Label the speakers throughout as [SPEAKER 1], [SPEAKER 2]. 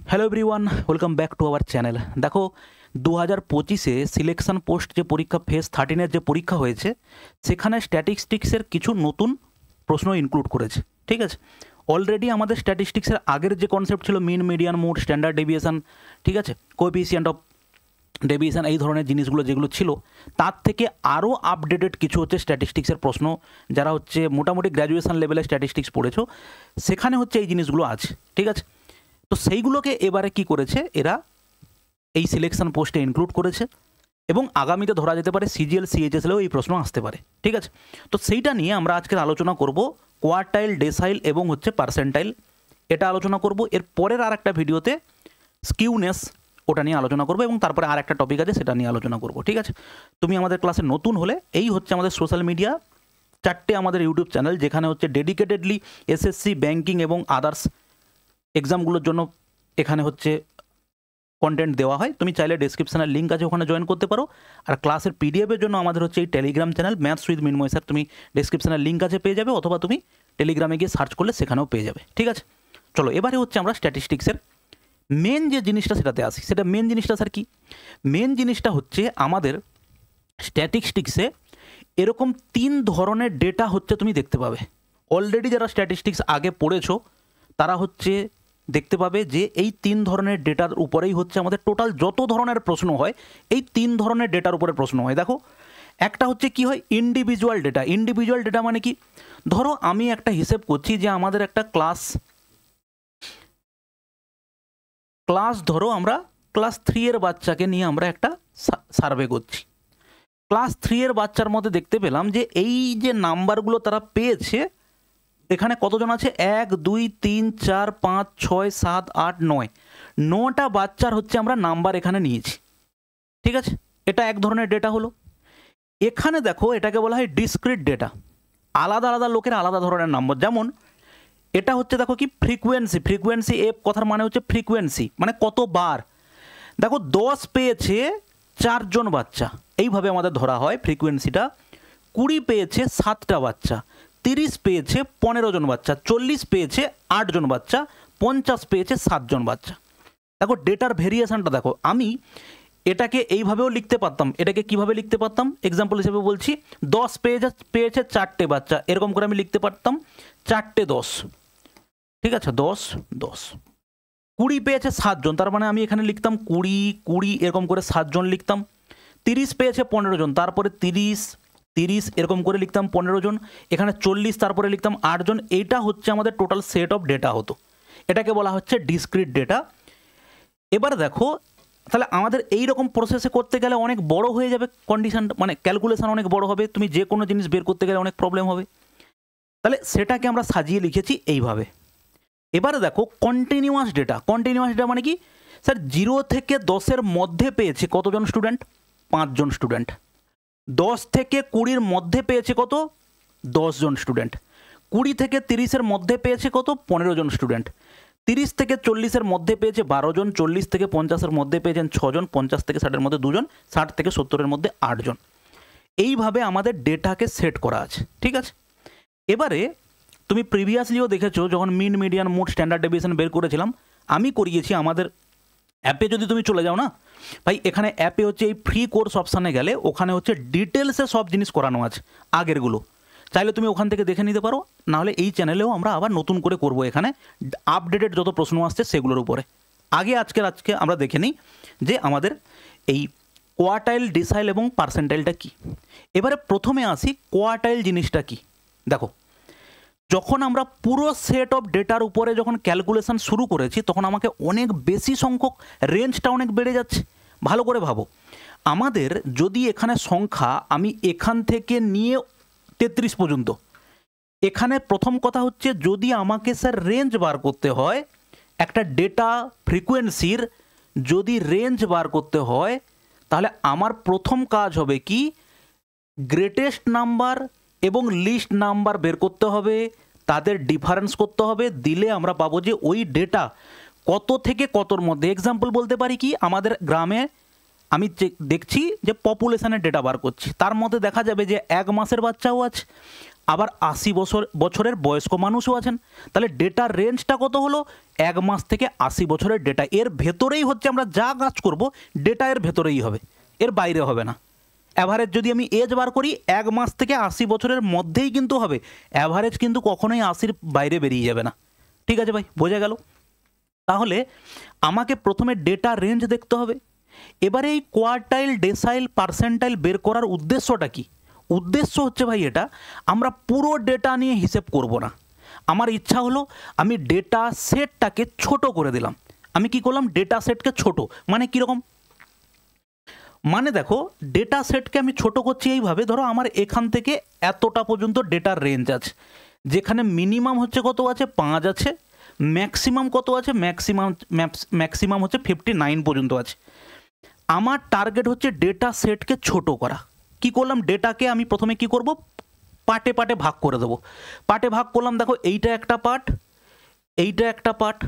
[SPEAKER 1] Hello everyone, welcome back to our channel. দেখো 2025-এ selection post যে পরীক্ষা ফেজ 13-এর যে পরীক্ষা হয়েছে সেখানে স্ট্যাটিস্টিক্সের কিছু নতুন প্রশ্ন ইনক্লুড করেছে। ঠিক আছে, অলরেডি আমাদের স্ট্যাটিস্টিক্সের আগের যে কনসেপ্ট ছিল মিন, মিডিয়ান, মোড, স্ট্যান্ডার্ড ডেভিয়েশন, ঠিক আছে, কোএফিসিয়েন্ট অফ ডেভিয়েশন, এই ধরনের জিনিসগুলো যেগুলো ছিল তার থেকে আরও আপডেটেড কিছু হচ্ছে স্ট্যাটিস্টিক্সের প্রশ্ন। যারা হচ্ছে মোটামুটি গ্র্যাজুয়েশন লেভেলে স্ট্যাটিস্টিক্স পড়েছো সেখানে হচ্ছে এই জিনিসগুলো আছে। ঠিক আছে, তো সেইগুলোকে এবারে কি করেছে এরা এই সিলেকশন পোস্টে ইনক্লুড করেছে এবং আগামীতে ধরা যেতে পারে সিজিএল সিএইচএসএলেও এই প্রশ্ন আসতে পারে। ঠিক আছে, তো সেইটা নিয়ে আমরা আজকের আলোচনা করব। কোয়ার্টাইল, ডেসাইল এবং হচ্ছে পার্সেন্টাইল এটা আলোচনা করব। এর পরের আর একটা ভিডিওতে স্কিউনেস ওটা নিয়ে আলোচনা করবো এবং তারপরে আর একটা টপিক আছে সেটা নিয়ে আলোচনা করব। ঠিক আছে, তুমি আমাদের ক্লাসে নতুন হলে এই হচ্ছে আমাদের সোশ্যাল মিডিয়া, 4টে আমাদের ইউটিউব চ্যানেল যেখানে হচ্ছে ডেডিকেটেডলি এসএসসি, ব্যাংকিং এবং আদার্স এক্সামগুলোর জন্য এখানে হচ্ছে কন্টেন্ট দেওয়া হয়। তুমি চাইলে ডেসক্রিপশনের লিঙ্ক আছে, ওখানে জয়েন করতে পারো। আর ক্লাসের পিডিএফের জন্য আমাদের হচ্ছে এই Telegram channel maths with মিনময় sir, তুমি ডেসক্রিপশনের লিঙ্ক আছে পেয়ে যাবে, অথবা তুমি টেলিগ্রামে গিয়ে সার্চ করলে সেখানেও পেয়ে যাবে। ঠিক আছে, চলো এবারে হচ্ছে আমরা স্ট্যাটিস্টিক্সের মেন যে জিনিসটা সেটাতে আসি। সেটা মেন জিনিসটা স্যার কি? মেন জিনিসটা হচ্ছে আমাদের স্ট্যাটিস্টিক্সে এরকম 3 ধরনের ডেটা হচ্ছে তুমি দেখতে পাবে। অলরেডি যারা স্ট্যাটিস্টিক্স আগে পড়েছো তারা হচ্ছে দেখতে পাবে যে এই 3 ধরনের ডেটার উপরেই হচ্ছে আমাদের টোটাল যত ধরনের প্রশ্ন হয় এই 3 ধরনের ডেটার উপরে প্রশ্ন হয়। দেখো, একটা হচ্ছে কি হয় ইন্ডিভিজুয়াল ডেটা। ইন্ডিভিজুয়াল ডেটা মানে কি? ধরো আমি একটা হিসেব করছি যে আমাদের একটা ক্লাস ধরো আমরা ক্লাস 3 এর বাচ্চাকে নিয়ে আমরা একটা সার্ভে করছি। ক্লাস 3 এর বাচ্চার মধ্যে দেখতে পেলাম যে এই যে নাম্বারগুলো তারা পেয়েছে এখানে কতজন আছে? 1 2 3 4 5 6 7 8 9, 9টা বাচ্চার হচ্ছে আমরা নাম্বার এখানে নিয়েছি। ঠিক আছে, এটা এক ধরনের ডেটা হলো। এখানে দেখো এটাকে বলা হয় ডিসক্রিট ডেটা। আলাদা আলাদা লোকের আলাদা ধরনের নাম্বার। যেমন এটা হচ্ছে দেখো কি ফ্রিকোয়েন্সি। ফ্রিকোয়েন্সি এফ কথার মানে হচ্ছে ফ্রিকোয়েন্সি, মানে কতবার। দেখো 10 পেয়েছে 4জন বাচ্চা, এইভাবে আমাদের ধরা হয় ফ্রিকোয়েন্সিটা। 20 পেয়েছে 7টা বাচ্চা, 30 পেয়েছে 15 জন বাচ্চা, 40 পেয়েছে 8 জন বাচ্চা, 50 পেয়েছে 7 জন বাচ্চা। দেখো ডেটার ভেরিয়েশনটা দেখো। আমি এটাকে এইভাবেও লিখতে পারতাম। এটাকে কিভাবে লিখতে পারতাম এক্সাম্পল হিসেবে বলছি। 10 পেয়েছে 4টে বাচ্চা, এরকম করে আমি লিখতে পারতাম 4টে 10। ঠিক আছে, 10 10। 20 পেয়েছে 7 জন, তার মানে আমি এখানে লিখতাম 20 20 এরকম করে 7 জন লিখতাম। 30 পেয়েছে 15 জন, তারপরে 30 30 এরকম করে লিখতাম 15 জন। এখানে 40 তারপরে লিখতাম 8 জন। এইটা হচ্ছে আমাদের টোটাল সেট অফ ডেটা হতো। এটাকে বলা হচ্ছে ডিসক্রিট ডেটা। এবার দেখো তাহলে আমাদের এই রকম প্রসেসে করতে গেলে অনেক বড় হয়ে যাবে কন্ডিশন, মানে ক্যালকুলেশন অনেক বড় হবে। তুমি যে কোনো জিনিস বের করতে গেলে অনেক প্রবলেম হবে। তাহলে সেটাকে আমরা সাজিয়ে লিখেছি এইভাবে। এবারে দেখো কন্টিনিউয়াস ডেটা। কন্টিনিউয়াস ডেটা মানে কি? স্যার 0 থেকে 10-এর মধ্যে পেয়েছে কতজন স্টুডেন্ট? 5 জন স্টুডেন্ট। 10 থেকে 20-এর মধ্যে পেয়েছে কত? 10 জন স্টুডেন্ট। 20 থেকে 30-এর মধ্যে পেয়েছে কত? 15 জন স্টুডেন্ট। 30 থেকে 40-এর মধ্যে পেয়েছে 12 জন। 40 থেকে 50-এর মধ্যে পেয়েছেন 6 জন। 50 থেকে 60-এর মধ্যে 2 জন। 60 থেকে 70-এর মধ্যে 8 জন। এইভাবে আমাদের ডেটাকে সেট করা আছে। ঠিক আছে, এবারে তুমি প্রিভিয়াসলিও দেখেছো যখন মিন, মিডিয়ান, মোড, স্ট্যান্ডার্ড ডেভিয়েশন বের করেছিলাম, আমি করিয়েছি আমাদের অ্যাপে। যদি তুমি চলে যাও না ভাই, এখানে অ্যাপে হচ্ছে এই ফ্রি কোর্স অপশানে গেলে ওখানে হচ্ছে ডিটেলসে সব জিনিস করানো আছে আগেরগুলো। চাইলে তুমি ওখান থেকে দেখে নিতে পারো, নাহলে এই চ্যানেলেও আমরা আবার নতুন করে করব এখানে আপডেটেড যত প্রশ্ন আসছে সেগুলোর উপরে। আজকে আমরা দেখে নিই যে আমাদের এই কোয়ার্টাইল, ডিসাইল এবং পার্সেন্টাইলটা কি। এবারে প্রথমে আসি কোয়ার্টাইল জিনিসটা কি। দেখো, যখন আমরা পুরো সেট অফ ডেটার উপরে যখন ক্যালকুলেশন শুরু করেছি তখন আমাকে অনেক বেশি সংখ্যক, রেঞ্জটা অনেক বেড়ে যাচ্ছে। ভালো করে ভাবো, আমাদের যদি এখানে সংখ্যা আমি এখান থেকে নিয়ে 33 পর্যন্ত, এখানে প্রথম কথা হচ্ছে যদি আমাকে স্যার রেঞ্জ বার করতে হয় একটা ডেটা ফ্রিকোয়েন্সির, যদি রেঞ্জ বার করতে হয় তাহলে আমার প্রথম কাজ হবে কি গ্রেটেস্ট নাম্বার এবং লিস্ট নাম্বার বের করতে হবে, তাদের ডিফারেন্স করতে হবে। দিলে আমরা পাবো যে ওই ডেটা কত থেকে কতর মধ্যে। এক্সাম্পল বলতে পারি কি, আমাদের গ্রামে আমি দেখছি যে পপুলেশনের ডেটা বার করছি, তার মধ্যে দেখা যাবে যে 1 মাসের বাচ্চাও আছে, আবার 80 বছরের বয়স্ক মানুষও আছেন। তাহলে ডেটার রেঞ্জটা কত হলো? 1 মাস থেকে 80 বছরের ডেটা। এর ভেতরেই হচ্ছে আমরা যা কাজ করব ডেটা এর ভেতরেই হবে, এর বাইরে হবে না। অ্যাভারেজ যদি আমি এজ বার করি 1 মাস থেকে 80 বছরের মধ্যেই কিন্তু হবে, অ্যাভারেজ কিন্তু কখনোই 80-র বাইরে বেরিয়ে যাবে না। ঠিক আছে ভাই, বোঝা গেল? তাহলে আমাকে প্রথমে ডেটা রেঞ্জ দেখতে হবে। এবারে এই কোয়ার্টাইল, ডেসাইল, পার্সেন্টাইল বের করার উদ্দেশ্যটা কি? উদ্দেশ্য হচ্ছে ভাই এটা, আমরা পুরো ডেটা নিয়ে হিসেব করব না। আমার ইচ্ছা হলো আমি ডেটা সেটটাকে ছোট করে দিলাম। আমি কি করলাম? ডেটা সেটকে ছোট। মানে কীরকম? মানে দেখো, ডেটা সেটকে আমি ছোট করছি এইভাবে, ধরো আমার এখান থেকে এতটা পর্যন্ত ডেটার রেঞ্জ আছে, যেখানে মিনিমাম হচ্ছে কত আছে? 5 আছে। ম্যাক্সিমাম কত আছে? ম্যাক্সিমাম হচ্ছে 59 পর্যন্ত আছে। আমার টার্গেট হচ্ছে ডেটা সেটকে ছোট করা। কি করলাম? ডেটাকে আমি প্রথমে কি করব? পার্টে পার্টে ভাগ করে দেবো। পার্টে ভাগ করলাম, দেখো এইটা একটা পার্ট, এইটা একটা পার্ট,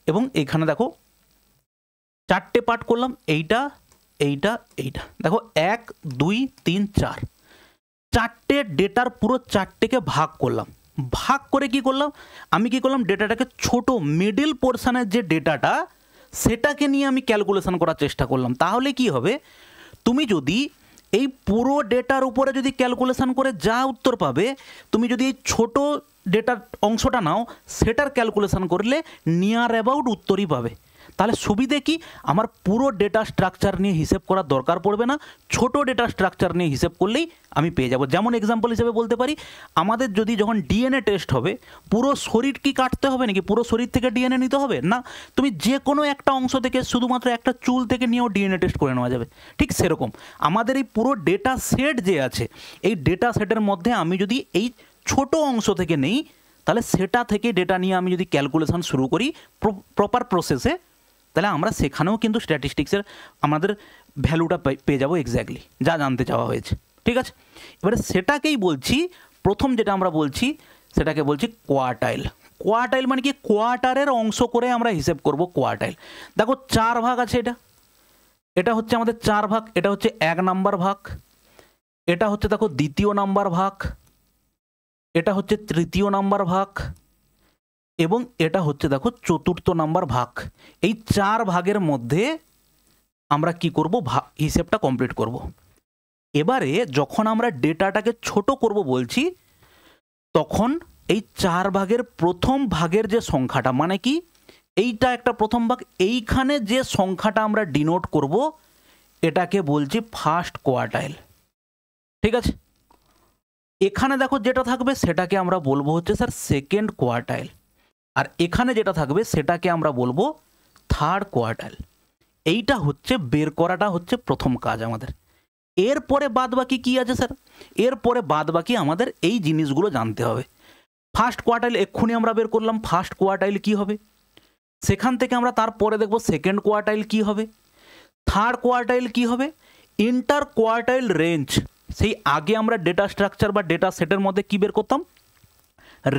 [SPEAKER 1] এবং এখানে দেখো 4টে পার্ট করলাম, এইটা, এইটা, এইটা। দেখো 1 2 3 4, 4টে ডেটার পুরো 4টেকে ভাগ করলাম। ভাগ করে কি করলাম? আমি কি করলাম? ডেটাটাকে ছোট, মিডল পোর্শনের যে ডেটাটা, সেটাকে নিয়ে আমি ক্যালকুলেশন করার চেষ্টা করলাম। তাহলে কি হবে? তুমি যদি এই পুরো ডেটার উপরে যদি ক্যালকুলেশন করে যা উত্তর পাবে, তুমি যদি এই ছোট ডেটার অংশটা নাও, সেটার ক্যালকুলেশন করলে নিয়ার অ্যাবাউট উত্তরই পাবে। তাহলে সুবিধে কি? আমার পুরো ডেটা স্ট্রাকচার নিয়ে হিসেব করার দরকার পড়বে না, ছোট ডেটা স্ট্রাকচার নিয়ে হিসেব করলেই আমি পেয়ে যাব। যেমন এক্সাম্পল হিসেবে বলতে পারি, আমাদের যদি যখন ডিএনএ টেস্ট হবে, পুরো শরীর কি কাটতে হবে নাকি? পুরো শরীর থেকে ডিএনএ নিতে হবে না, তুমি যে কোনো একটা অংশ থেকে, শুধুমাত্র একটা চুল থেকে নিয়েও ডিএনএ টেস্ট করে নেওয়া যাবে। ঠিক সেরকম আমাদের এই পুরো ডেটা সেট যে আছে, এই ডেটা সেটের মধ্যে আমি যদি এই ছোট অংশ থেকে নেই, তাহলে সেটা থেকে ডেটা নিয়ে আমি যদি ক্যালকুলেশন শুরু করি প্রপার প্রসেসে, তাহলে আমরা সেখানেও কিন্তু স্ট্যাটিস্টিক্সের আমাদের ভ্যালুটা পেয়ে যাবো এক্স্যাক্টলি যা জানতে চাওয়া হয়েছে। ঠিক আছে, এবারে সেটাকেই বলছি, প্রথম যেটা আমরা বলছি সেটাকে বলছি কোয়ার্টাইল। কোয়ার্টাইল মানে কি? কোয়ার্টারের অংশ করে আমরা হিসেব করব কোয়ার্টাইল। দেখো 4 ভাগ আছে, এটা হচ্ছে আমাদের 4 ভাগ। এটা হচ্ছে 1 নাম্বার ভাগ, এটা হচ্ছে দেখো 2য় নাম্বার ভাগ, এটা হচ্ছে 3য় নাম্বার ভাগ, এবং এটা হচ্ছে দেখো 4র্থ নাম্বার ভাগ। এই 4 ভাগের মধ্যে আমরা কি করব? হিসেবটা কমপ্লিট করব। এবারে যখন আমরা ডেটাটাকে ছোট করব বলছি, তখন এই 4 ভাগের প্রথম ভাগের যে সংখ্যাটা, মানে কি এইটা একটা প্রথম ভাগ, এইখানে যে সংখ্যাটা আমরা ডিনোট করব এটাকে বলছি ফার্স্ট কোয়ার্টাইল। ঠিক আছে, এখানে দেখো যেটা থাকবে সেটাকে আমরা বলবো হচ্ছে স্যার সেকেন্ড কোয়ার্টাইল, আর এখানে যেটা থাকবে সেটাকে আমরা বলবো থার্ড কোয়ার্টাইল। এইটা হচ্ছে বের করাটা হচ্ছে প্রথম কাজ আমাদের। এরপরে বাদ বাকি কী আছে স্যার? এরপরে বাদ বাকি আমাদের এই জিনিসগুলো জানতে হবে। ফার্স্ট কোয়ার্টাইল এক্ষুনি আমরা বের করলাম, ফার্স্ট কোয়ার্টাইল কি হবে, সেখান থেকে আমরা তারপরে দেখব সেকেন্ড কোয়ার্টাইল কি হবে, থার্ড কোয়ার্টাইল কি হবে, ইন্টার কোয়ার্টাইল রেঞ্জ। সেই আগে আমরা ডেটা স্ট্রাকচার বা ডেটা সেটের মধ্যে কি বের করতাম?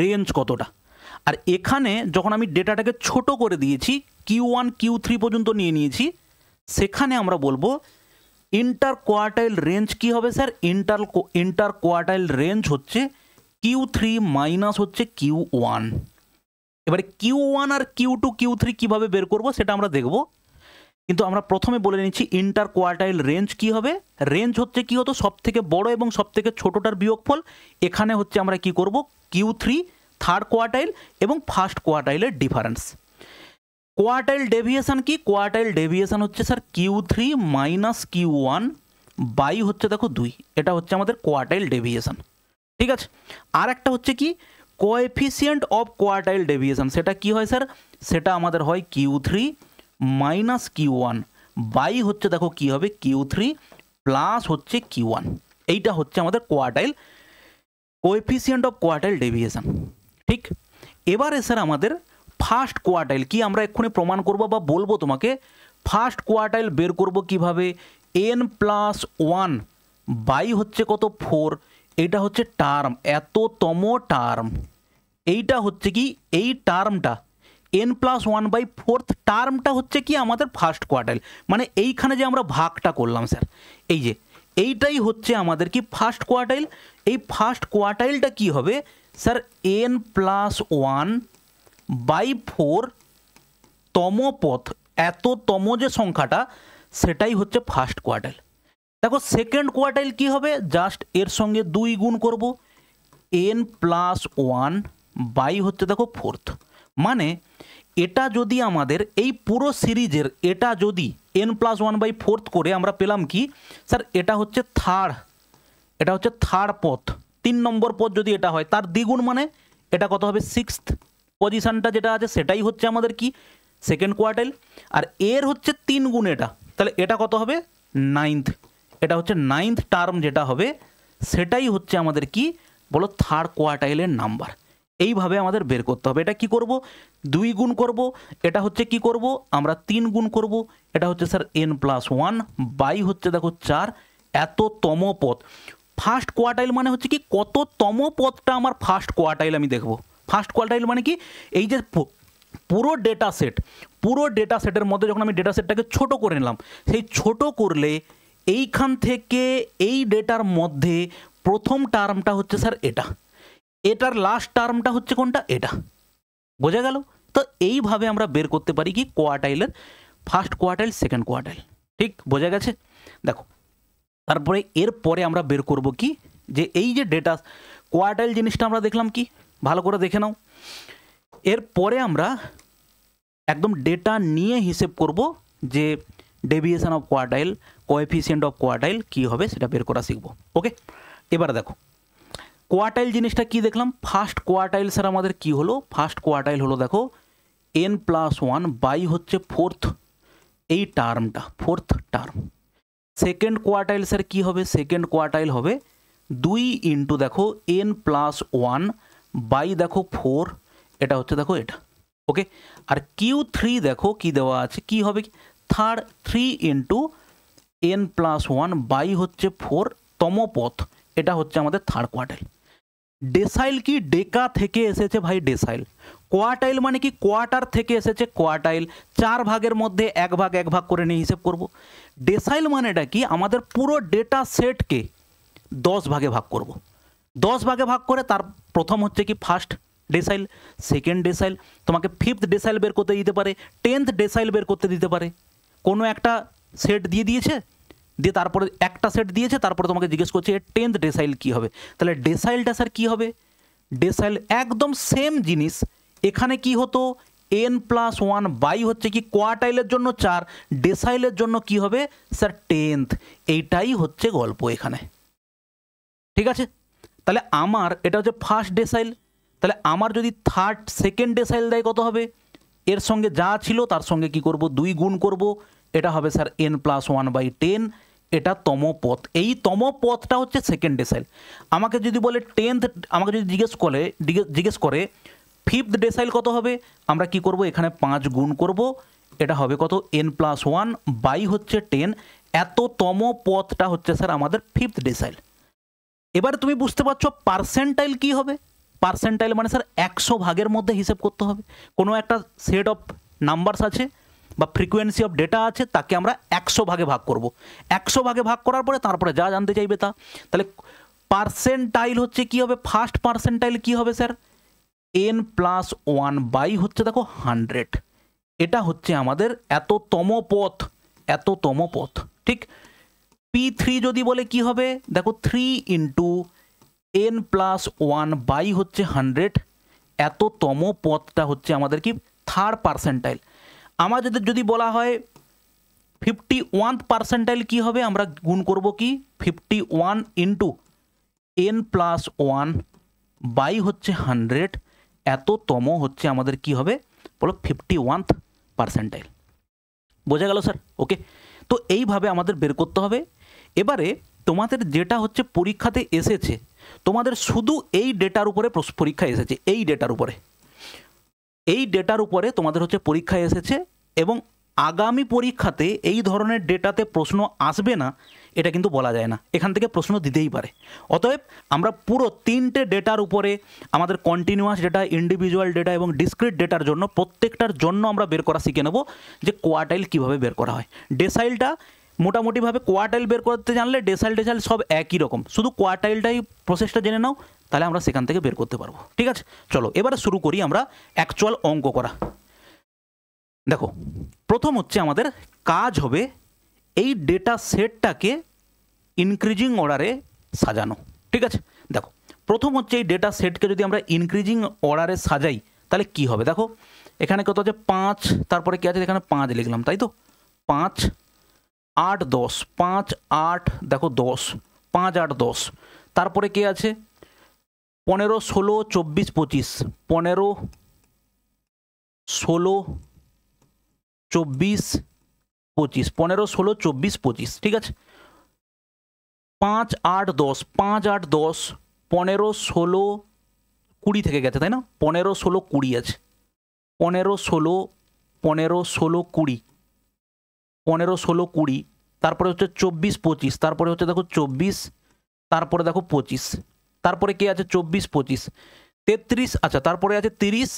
[SPEAKER 1] রেঞ্জ কতটা। আর এখানে যখন আমি ডেটাটাকে ছোট করে দিয়েছি, Q1 Q3 পর্যন্ত নিয়ে নিয়েছি, সেখানে আমরা বলবো ইন্টার কোয়ার্টাইল রেঞ্জ কি হবে স্যার? ইন্টার কোয়ার্টাইল রেঞ্জ হচ্ছে Q3 মাইনাস হচ্ছে Q1। এবারে Q1 আর Q2 Q3 কিভাবে বের করব সেটা আমরা দেখব, কিন্তু আমরা প্রথমে বলে নিচ্ছি ইন্টার কোয়ার্টাইল রেঞ্জ কি হবে। রেঞ্জ হচ্ছে কি হতো? সব থেকে বড় এবং সব থেকে ছোটটার বিয়োগফল। এখানে হচ্ছে আমরা কি করব? Q3 থার্ড কোয়ার্টাইল এবং ফার্স্ট কোয়ার্টাইলের ডিফারেন্স। কোয়ার্টাইল ডেভিয়েশন কি? কোয়ার্টাইল ডেভিয়েশন হচ্ছে sir Q3 minus Q1 by হচ্ছে দেখো 2, এটা হচ্ছে আমাদের কোয়ার্টাইল ডেভিয়েশন। ঠিক আছে, আর একটা হচ্ছে কি কোএফিসিয়েন্ট অফ কোয়ার্টাইল ডেভিয়েশন। সেটা কি হয় স্যার? সেটা আমাদের হয় Q3 মাইনাস Q1 বাই হচ্ছে দেখো কি হবে Q3 প্লাস হচ্ছে Q1। এইটা হচ্ছে আমাদের quartile coefficient of quartile deviation. ঠিক, এবারে স্যার আমাদের ফার্স্ট কোয়ার্টাইল কি আমরা এক্ষুনি প্রমাণ করব বা বলবো তোমাকে। ফার্স্ট কোয়ার্টাইল বের করব কিভাবে? n+1 বাই হচ্ছে কত 4, এটা হচ্ছে টার্ম, এততম টার্ম। এইটা হচ্ছে কি এই টার্মটা n+1 বাই 4th টার্মটা হচ্ছে কি আমাদের ফার্স্ট কোয়ার্টাইল। মানে এইখানে যে আমরা ভাগটা করলাম স্যার, এই যে এইটাই হচ্ছে আমাদের কি ফার্স্ট কোয়ার্টাইল। এই ফার্স্ট কোয়ার্টাইলটা কি হবে স্যার, n+1/4 তম পথ, এততম যে সংখ্যাটা সেটাই হচ্ছে ফার্স্ট কোয়ার্টাইল। দেখো সেকেন্ড কোয়ার্টাইল কি হবে, জাস্ট এর সঙ্গে 2 গুণ করব, n+1 বাই হচ্ছে দেখো 4th। মানে এটা যদি আমাদের এই পুরো সিরিজের এটা যদি n+1/4 করে আমরা পেলাম কি স্যার, এটা হচ্ছে থার্ড পথ, 3 নম্বর পথ যদি এটা হয় তার দ্বিগুণ, মানে এটা কত হবে 6th পজিশনটা যেটা আছে সেটাই হচ্ছে আমাদের কি সেকেন্ড কোয়ার্টাইল। আর এর হচ্ছে 3 গুণ এটা, তাহলে এটা কত হবে 9th, এটা হচ্ছে 9th টার্ম যেটা হবে সেটাই হচ্ছে আমাদের কি বলো থার্ড কোয়ার্টাইলের নাম্বার। এইভাবে আমাদের বের করতে হবে। এটা কি করব, 2 গুণ করব, এটা হচ্ছে কি করব আমরা 3 গুণ করব, এটা হচ্ছে স্যার n+1 বাই হচ্ছে দেখো 4 এততম পথ। ফার্স্ট কোয়ার্টাইল মানে হচ্ছে কি কততম পথটা আমার ফার্স্ট কোয়ার্টাইল আমি দেখব। ফার্স্ট কোয়ার্টাইল মানে কি এই যে পুরো ডেটা সেটের মধ্যে যখন আমি ডেটা সেটটাকে ছোট করে নিলাম, সেই ছোট করলে এইখান থেকে এই ডেটার মধ্যে প্রথম টার্মটা হচ্ছে স্যার এটার লাস্ট টার্মটা হচ্ছে কোনটা, এটা। বোঝা গেল? তো এইভাবে আমরা বের করতে পারি কি কোয়ার্টাইলের ফার্স্ট কোয়ার্টাইল সেকেন্ড কোয়ার্টাইল। ঠিক বোঝা গেছে? দেখো তারপরে এরপরে আমরা বের করব কি যে এই যে ডেটা কোয়ার্টাইল জিনিসটা আমরা দেখলাম কি, ভালো করে দেখে নাও। এরপরে আমরা একদম ডেটা নিয়ে হিসেব করব যে deviation of quartile, coefficient of quartile কী হবে সেটা বের করা শিখব। ওকে, এবার দেখো কোয়ার্টাইল জিনিসটা কি দেখলাম। ফার্স্ট কোয়ার্টাইল স্যার আমাদের কি হলো, ফার্স্ট কোয়ার্টাইল হলো দেখো n+1 বাই হচ্ছে 4th এই টার্মটা, 4th term. Second quartile sir কি হবে, সেকেন্ড কোয়ার্টাইল হবে 2 ইন্টু দেখো n+1 বাই দেখো 4, এটা হচ্ছে দেখো এটা। ওকে, আর Q3 দেখো কি দেওয়া আছে, কি হবে থার্ড 3 ইন্টু n+1 বাই হচ্ছে 4 তম পথ, এটা হচ্ছে আমাদের থার্ড কোয়ার্টাইল। ডেসাইল কি ডেকা থেকে এসেছে ভাই, ডেসাইল। কোয়ার্টাইল মানে কি কোয়ার্টার থেকে এসেছে কোয়ার্টাইল, 4 ভাগের মধ্যে 1 ভাগ করে নিয়ে হিসেব করব। ডেসাইল মানেটা কি আমাদের পুরো ডেটা সেটকে 10 ভাগে ভাগ করব। 10 ভাগে ভাগ করে তার প্রথম হচ্ছে কি ফার্স্ট ডেসাইল, সেকেন্ড ডেসাইল, তোমাকে 5th ডেসাইল বের করতে দিতে পারে, 10th ডেসাইল বের করতে দিতে পারে। কোনো একটা সেট দিয়েছে, দিয়ে তারপরে একটা সেট দিয়েছে, তারপরে তোমাকে জিজ্ঞেস করছে এর 10th ডেসাইল কী হবে। তাহলে ডেসাইলটা স্যার কী হবে, ডেসাইল একদম সেম জিনিস। এখানে কি হতো n+1 বাই হচ্ছে কি কোয়ার্টাইলের জন্য 4, ডেসাইলের জন্য কি হবে স্যার 10th। এইটাই হচ্ছে গল্প এখানে। ঠিক আছে, তাহলে আমার এটা হচ্ছে ফার্স্ট ডেসাইল, তাহলে আমার যদি সেকেন্ড ডেসাইল দেয় কত হবে, এর সঙ্গে যা ছিল তার সঙ্গে কি করব 2 গুণ করব, এটা হবে স্যার n+1/10, এটা তম পথ। এই তম পথটা হচ্ছে সেকেন্ড ডেসাইল। আমাকে যদি বলে 10th, আমাকে যদি জিজ্ঞেস করে 5th ডেসাইল কত হবে, আমরা কি করব এখানে 5 গুণ করব, এটা হবে কত n+1 বাই হচ্ছে 10, এত তম পথটা হচ্ছে স্যার আমাদের 5th ডেসাইল। এবারে তুমি বুঝতে পারছো পার্সেন্টাইল কি হবে। পার্সেন্টাইল মানে স্যার 100 ভাগের মধ্যে হিসেব করতে হবে। কোনো একটা সেট অফ নাম্বারস আছে বা ফ্রিকোয়েন্সি অফ ডেটা আছে, তাকে আমরা 100 ভাগে ভাগ করব। 100 ভাগে ভাগ করার পরে তারপরে যা জানতে চাইবে তা। তাহলে পার্সেন্টাইল হচ্ছে কি হবে, ফার্স্ট পার্সেন্টাইল কি হবে স্যার n+1 বাই হচ্ছে দেখো 100, এটা হচ্ছে আমাদের এততম পথ। ঠিক, P3 যদি বলে কি হবে দেখো 3 ইন্টু n+1 বাই হচ্ছে 100, এততম পথটা হচ্ছে আমাদের কি থার্ড পার্সেন্টাইল। আমাদের যদি বলা হয় 51th পার্সেন্টাইল কি হবে, আমরা গুণ করব কি 51 ইন্টু n+1 বাই হচ্ছে 100, এততম হচ্ছে আমাদের কি হবে বলো 51th পার্সেন্টাইল। বোঝা গেল স্যার? ওকে, তো এইভাবে আমাদের বের করতে হবে। এবারে তোমাদের যেটা হচ্ছে পরীক্ষাতে এসেছে, তোমাদের শুধু এই ডেটার উপরে পরীক্ষা এসেছে, এই ডেটার উপরে তোমাদের হচ্ছে পরীক্ষা এসেছে, এবং আগামী পরীক্ষাতে এই ধরনের ডেটাতে প্রশ্ন আসবে না এটা কিন্তু বলা যায় না, এখান থেকে প্রশ্ন দিতেই পারে। অতএব আমরা পুরো 3টে ডেটার উপরে আমাদের কন্টিনিউয়াস ডেটা, ইন্ডিভিজুয়াল ডেটা এবং ডিসক্রিট ডেটার জন্য প্রত্যেকটার জন্য আমরা বের করা শিখে নেব যে কোয়ার্টাইল কীভাবে বের করা হয়। ডেসাইলটা মোটামুটিভাবে কোয়ার্টাইল বের করতে জানলে ডেসাইল ডেসাইল সব একই রকম, শুধু কোয়ার্টাইলটাই প্রসেসটা জেনে নাও, তাহলে আমরা সেখান থেকে বের করতে পারবো। ঠিক আছে, চলো এবারে শুরু করি আমরা অ্যাকচুয়াল অঙ্ক করা। দেখো প্রথম হচ্ছে আমাদের কাজ হবে এই ডেটা সেটটাকে ইনক্রিজিং অর্ডারে সাজানো। ঠিক আছে, দেখো প্রথম হচ্ছে এই ডেটা সেটকে যদি আমরা ইনক্রিজিং অর্ডারে সাজাই তাহলে কি হবে। দেখো এখানে কত আছে 5, তারপরে কি আছে এখানে 5 লিখলাম, তাই তো 5 8 10, 5 8 দেখো 10, 5 8 10, তারপরে কে আছে 15 16 24 25, 15 16 24 25, 15 16 24 25। ঠিক আছে, 5 8 10, 5 8 10, 15 16 20 থেকে গেছে তাই না, 15 16 20 আছে, 15 16 15 16 20, 15 16 20, তারপরে হচ্ছে 24 25, তারপরে হচ্ছে দেখো 24, তারপরে দেখো 25, তারপরে কে আছে 24 25 33, আচ্ছা তারপরে আছে 30,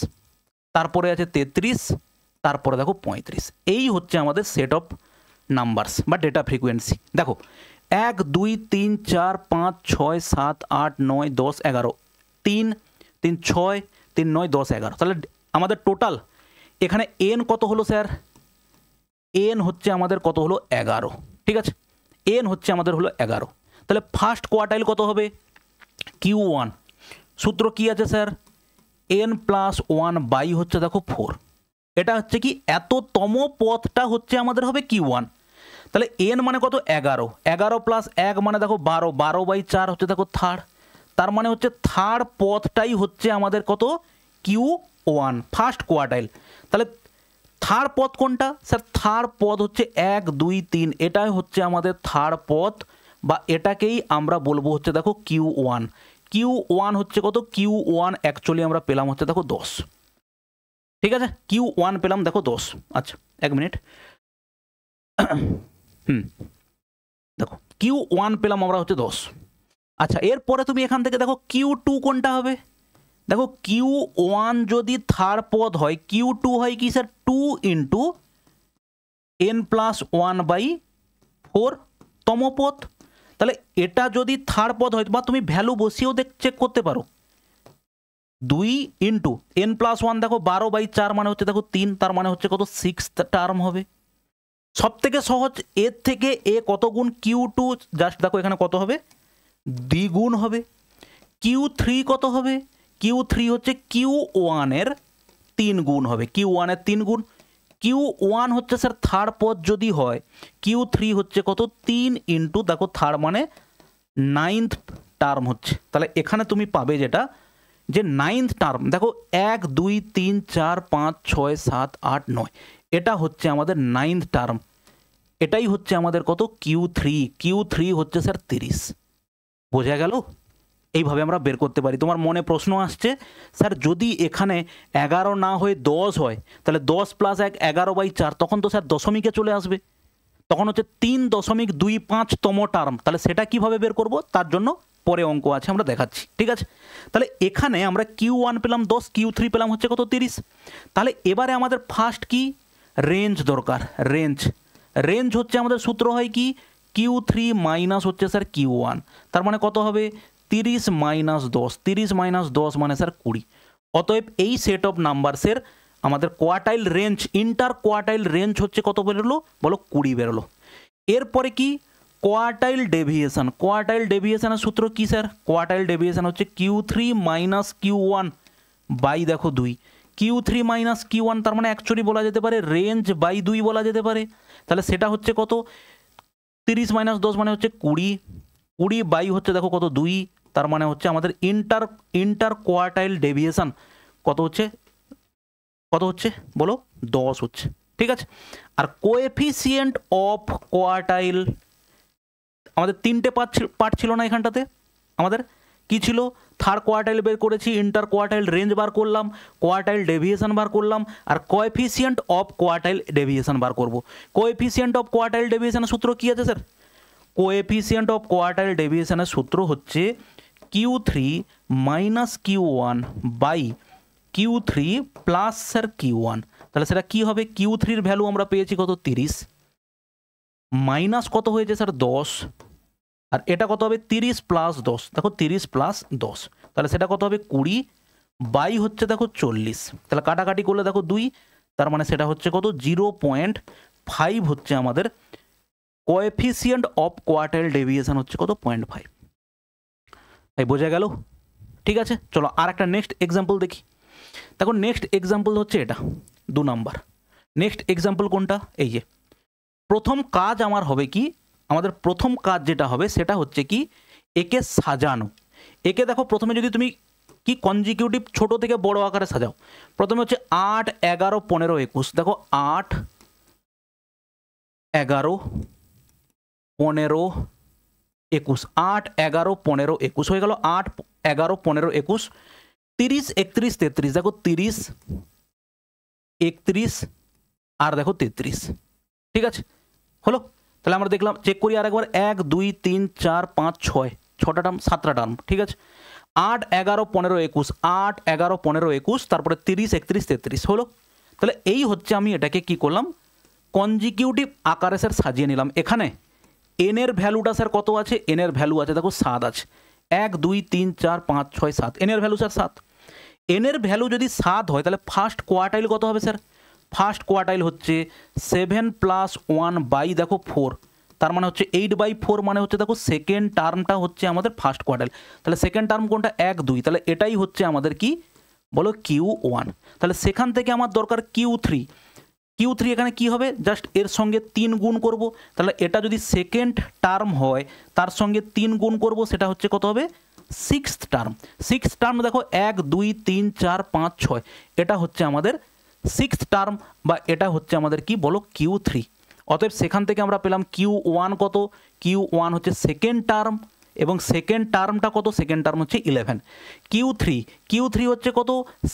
[SPEAKER 1] তারপরে আছে 33, তারপরে দেখো 35। এই হচ্ছে আমাদের সেট অফ নাম্বারস বা ডেটা ফ্রিকোয়েন্সি। দেখো 1 2 3 4 5 6 7 8 9 10 11, 3 3 6 3 9 10 11, তাহলে আমাদের টোটাল এখানে এন কত হলো স্যার, এন হচ্ছে আমাদের কত হলো 11। ঠিক আছে, এন হচ্ছে আমাদের হলো 11, তাহলে ফার্স্ট কোয়ার্টাইল কত হবে Q1, সূত্র কি আছে স্যার n প্লাস 1 বাই হচ্ছে দেখো 4, এটা হচ্ছে কি এততম পথটা হচ্ছে আমাদের হবে Q1, তাহলে n মানে কত 11, 11 প্লাস 1 মানে দেখো 12, 12 বাই 4 হচ্ছে দেখো থার্ড, তার মানে হচ্ছে থার্ড পথটাই হচ্ছে আমাদের কত Q1 ফার্স্ট কোয়ার্টাইল। তাহলে থার্ড পথ কোনটা স্যার, থার্ড পথ হচ্ছে 1 2 3, এটাই হচ্ছে আমাদের থার্ড পথ বা এটাকেই আমরা বলবো হচ্ছে দেখো Q1। Q1 হচ্ছে কত, Q1 অ্যাকচুয়ালি আমরা পেলাম হচ্ছে দেখো 10। ঠিক আছে, Q1 পেলাম দেখো 10। আচ্ছা এক মিনিট, দেখো Q1 পেলাম আমরা হচ্ছে 10। আচ্ছা এরপরে তুমি এখান থেকে দেখো Q2 কোনটা হবে, দেখো Q1 যদি থার্ড পদ হয়, Q2 হয় কি sir 2 into n plus 1 by 4 তম পদ। তাহলে এটা যদি থার্ড পদ হয় বা তুমি ভ্যালু বসিয়েও চেক করতে পারো, 2 ইন্টু n প্লাস 1 দেখো 12 বাই 4 মানে হচ্ছে দেখো 3, তার মানে হচ্ছে কত 6 টার্ম হবে। সব থেকে সহজ, এর থেকে এ কত গুণ Q2, জাস্ট দেখো এখানে কত হবে দ্বিগুণ হবে। Q3 কত হবে, Q3 হচ্ছে Q1 এর 3 গুণ হবে, Q1 এর 3 গুণ। Q1 হচ্ছে স্যার থার্ড পদ যদি হয়, Q3 হচ্ছে কত 3 ইন্টু দেখো থার্ড মানে 9th টার্ম হচ্ছে। তাহলে এখানে তুমি পাবে যেটা যে 9th টার্ম, দেখো 1 2 3 4 5 6 7 8 9, এটা হচ্ছে আমাদের 9th টার্ম, এটাই হচ্ছে আমাদের কত Q3। Q3 হচ্ছে স্যার 30। বোঝা গেল, এইভাবে আমরা বের করতে পারি। তোমার মনে প্রশ্ন আসছে স্যার যদি এখানে 11 না হয়ে 10 হয় তাহলে 10 প্লাস 1 11 বাই 4, তখন তো স্যার দশমিকে চলে আসবে, তখন হচ্ছে 3.25তম টার্ম, তাহলে সেটা কিভাবে বের করব তার জন্য পরে অঙ্ক আছে আমরা দেখাচ্ছি। ঠিক আছে, তাহলে এখানে আমরা Q1 পেলাম 10, Q3 পেলাম হচ্ছে কত 30। তাহলে এবারে আমাদের ফার্স্ট কি রেঞ্জ দরকার, রেঞ্জ। রেঞ্জ হচ্ছে আমাদের সূত্র হয় কি Q3 মাইনাস হচ্ছে স্যার Q1, তার মানে কত হবে 30 মাইনাস 10, 30 মাইনাস 10 মানে স্যার 20। অতএব এই সেট অফ নাম্বারসের আমাদের quartile range, inter quartile range হচ্ছে কত বেরোলো বলো 20 বেরোলো। এরপরে কি কোয়ার্টাইল ডেভিয়েশন, কোয়ার্টাইল ডেভিয়েশনের সূত্র কি স্যার, কোয়ার্টাইল ডেভিয়েশন হচ্ছে Q3 মাইনাস Q1 বাই দেখো 2, Q3 মাইনাস Q1 তার মানে অ্যাকচুয়ালি বলা যেতে পারে রেঞ্জ বাই 2 বলা যেতে পারে। তাহলে সেটা হচ্ছে কত 30 মাইনাস 10 মানে হচ্ছে 20, 20 বাই হচ্ছে দেখো কত 2, তার মানে হচ্ছে আমাদের ইন্টার কোয়ার্টাইল ডেভিয়েশন কত হচ্ছে, কত হচ্ছে বলো 10 হচ্ছে। ঠিক আছে, আর কোএফিসিয়েন্ট অফ কোয়ার্টাইল আমাদের 3টে পার্ট ছিল না এখানটাতে, আমাদের কি ছিল থার্ড কোয়ার্টাইল বের করেছি, ইন্টার কোয়ার্টাইল রেঞ্জ বার করলাম, কোয়ার্টাইল ডেভিয়েশন বার করলাম, আর কোএফিসিয়েন্ট অফ কোয়ার্টাইল ডেভিয়েশন বার করব। কোএফিসিয়েন্ট অফ কোয়ার্টাইল ডেভিয়েশনের সূত্র কি আছে স্যার, কোএফিসিয়েন্ট অফ কোয়ার্টাইল ডেভিয়েশনের সূত্র হচ্ছে Q3 minus Q1 by Q3 plus sir Q1। তাহলে সেটা কি হবে, Q3 এর ভ্যালু আমরা পেয়েছি কত 30, মাইনাস কত হয়েছে স্যার 10, আর এটা কত হবে 30 প্লাস 10, দেখো 30 প্লাস 10, তাহলে সেটা কত হবে 20 বাই হচ্ছে দেখো 40, তাহলে কাটাকাটি করলে দেখো 2, তার মানে সেটা হচ্ছে কত 0.5 হচ্ছে আমাদের কোএফিসিয়েন্ট অফ কোয়ার্টাইল ডেভিয়েশন হচ্ছে কত 0.5। তাই বোঝা গেল? ঠিক আছে, চলো আর একটা নেক্সট এক্সাম্পল দেখি। দেখো নেক্সট এক্সাম্পল হচ্ছে এটা 2 নাম্বার। নেক্সট এক্সাম্পল কোনটা? এই যে প্রথম কাজ আমার হবে কি, আমাদের প্রথম কাজ যেটা হবে সেটা হচ্ছে কি একে সাজানো। একে দেখো প্রথমে যদি তুমি কি কনজিকিউটিভ ছোট থেকে বড় আকারে সাজাও, প্রথমে হচ্ছে 8, 11, 15, 21, দেখো 8, 11, 15, 21, 8, 11, 15, 21 হয়ে গেল। 8, 11, 15, 21, 30, 31, 33, দেখো 30, 31 আর দেখো 33। ঠিক আছে, হলো? তাহলে আমরা দেখলাম, চেক করি আর একবার, 1 2 3 4 5 6, 6টা টার্ম, 7টা টার্ম। ঠিক আছে, 8, 11, 15, 21, 8, 11, 15, 21, তারপরে 30, 31, 33 হলো। তাহলে এই হচ্ছে আমি এটাকে কি করলাম, কনজিকিউটিভ আকারে স্যার সাজিয়ে নিলাম। এখানে এন এর ভ্যালুটা স্যার কত আছে? এন এর ভ্যালু আছে দেখো 7 আছে, 1 2 3 4 5 6 7, এন এর ভ্যালু স্যার 7। এন এর ভ্যালু যদি 7 হয় তাহলে ফার্স্ট কোয়ার্টাইল কত হবে স্যার? ফার্স্ট কোয়ার্টাইল হচ্ছে 7 প্লাস 1 বাই দেখো 4, তার মানে হচ্ছে 8/4, মানে হচ্ছে দেখো সেকেন্ড টার্মটা হচ্ছে আমাদের ফার্স্ট কোয়ার্টাইল। তাহলে সেকেন্ড টার্ম কোনটা? 1 2, তাহলে এটাই হচ্ছে আমাদের কি বলো Q1। তাহলে সেখান থেকে আমার দরকার Q3। Q3 এখানে কি হবে? জাস্ট এর সঙ্গে 3 গুণ করব, তাহলে এটা যদি সেকেন্ড টার্ম হয় তার সঙ্গে 3 গুণ করব, সেটা হচ্ছে কত হবে? Sixth term. সিক্সথ টার্ম দেখো 1 2 3 4 5 6, এটা হচ্ছে আমাদের সিক্সথ টার্ম, বা এটা হচ্ছে আমাদের কি বলো Q3। অতএব সেখান থেকে আমরা পেলাম Q1 কত? Q1 হচ্ছে সেকেন্ড টার্ম, এবং সেকেন্ড টার্মটা কত? সেকেন্ড টার্ম হচ্ছে 11। Q3 হচ্ছে কত?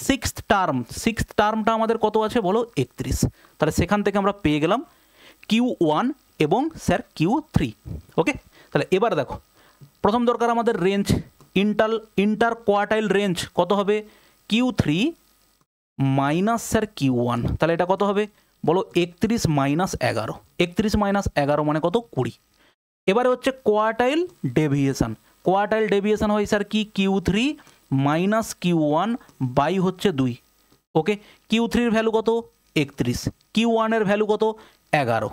[SPEAKER 1] Sixth term. সিক্সথ টার্মটা আমাদের কত আছে বলো? 31। তাহলে সেখান থেকে আমরা পেয়ে গেলাম Q1 এবং স্যার Q3। ওকে, তাহলে এবার দেখো প্রথম দরকার আমাদের রেঞ্জ, ইন্টার কোয়ার্টাইল রেঞ্জ কত হবে? Q3 মাইনাস স্যার Q1, তাহলে এটা কত হবে বলো? 31 মাইনাস 11, 31 মাইনাস 11 মানে কত? 20। এবারে হচ্ছে কোয়ার্টাইল ডেভিয়েশন। কোয়ার্টাইল ডেভিয়েশন হয় স্যার কি? Q3 মাইনাস Q1 বাই হচ্ছে 2। ওকে, Q3-র ভ্যালু কত? 31, Q1-এর ভ্যালু কত? 11,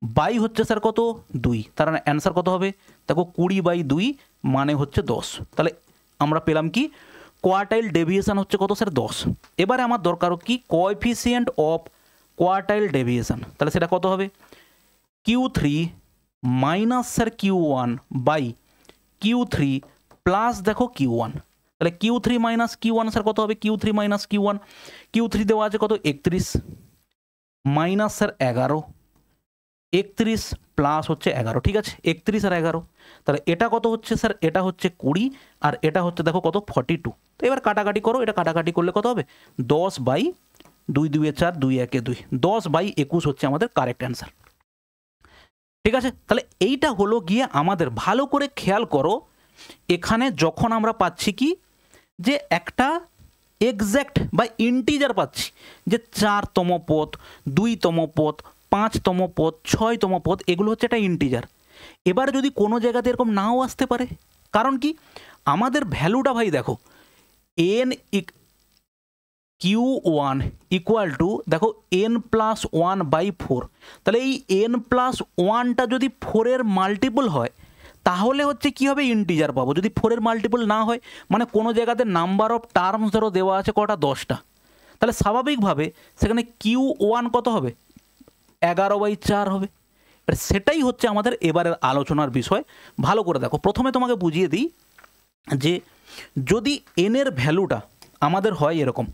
[SPEAKER 1] বাই হচ্ছে স্যার কত? 2, তার মানে অ্যান্সার কত হবে? দেখো 20/2 মানে হচ্ছে 10। তাহলে আমরা পেলাম কি কোয়ার্টাইল ডেভিয়েশন হচ্ছে কত স্যার? 10। এবারে আমার দরকার কি কোএফিসিয়েন্ট অফ কোয়ার্টাইল ডেভিয়েশন, তাহলে সেটা কত হবে? Q3 minus sir Q1 by Q3 plus দেখো Q1, তাহলে Q3 মাইনাস Q1 স্যার কত হবে? Q3 মাইনাস Q1, Q3 দেওয়া আছে কত? 31 মাইনাস স্যার 11, 31 প্লাস হচ্ছে 11। ঠিক আছে, 31 আর 11, তাহলে এটা কত হচ্ছে স্যার? এটা হচ্ছে 20, আর এটা হচ্ছে দেখো কত? 42। তো এবার কাটাকাটি করো, এটা কাটাকাটি করলে কত হবে? 10/2 2 2 4 2 1 2, 10/21 হচ্ছে আমাদের কারেক্ট অ্যান্সার। ঠিক আছে, তাহলে এইটা হলো গিয়ে আমাদের, ভালো করে খেয়াল করো এখানে যখন আমরা পাচ্ছি কি যে একটা এক্স্যাক্ট বা ইন্টিজার পাচ্ছি, যে 4তম পদ, 2তম পদ, 5তম পদ, 6তম পদ, এগুলো হচ্ছে একটা ইন্টিজার। এবার যদি কোনো জায়গাতে এরকম নাও আসতে পারে, কারণ কি আমাদের ভ্যালুটা ভাই দেখো n Q1 ইকুয়াল টু দেখো n+1/4, তাহলে এই n+1টা যদি 4-এর মাল্টিপল হয় তাহলে হচ্ছে কি হবে? ইন্টিজার পাবো। যদি 4-এর মাল্টিপল না হয়, মানে কোনো জায়গাতে নাম্বার অফ টার্মস ধরো দেওয়া আছে কটা? 10টা, তাহলে স্বাভাবিকভাবে সেখানে Q1 কত হবে? 11/4 হবে। সেটাই হচ্ছে আমাদের এবারের আলোচনার বিষয়। ভালো করে দেখো, প্রথমে তোমাকে বুঝিয়ে দিই যে যদি n-এর ভ্যালুটা আমাদের হয় এরকম,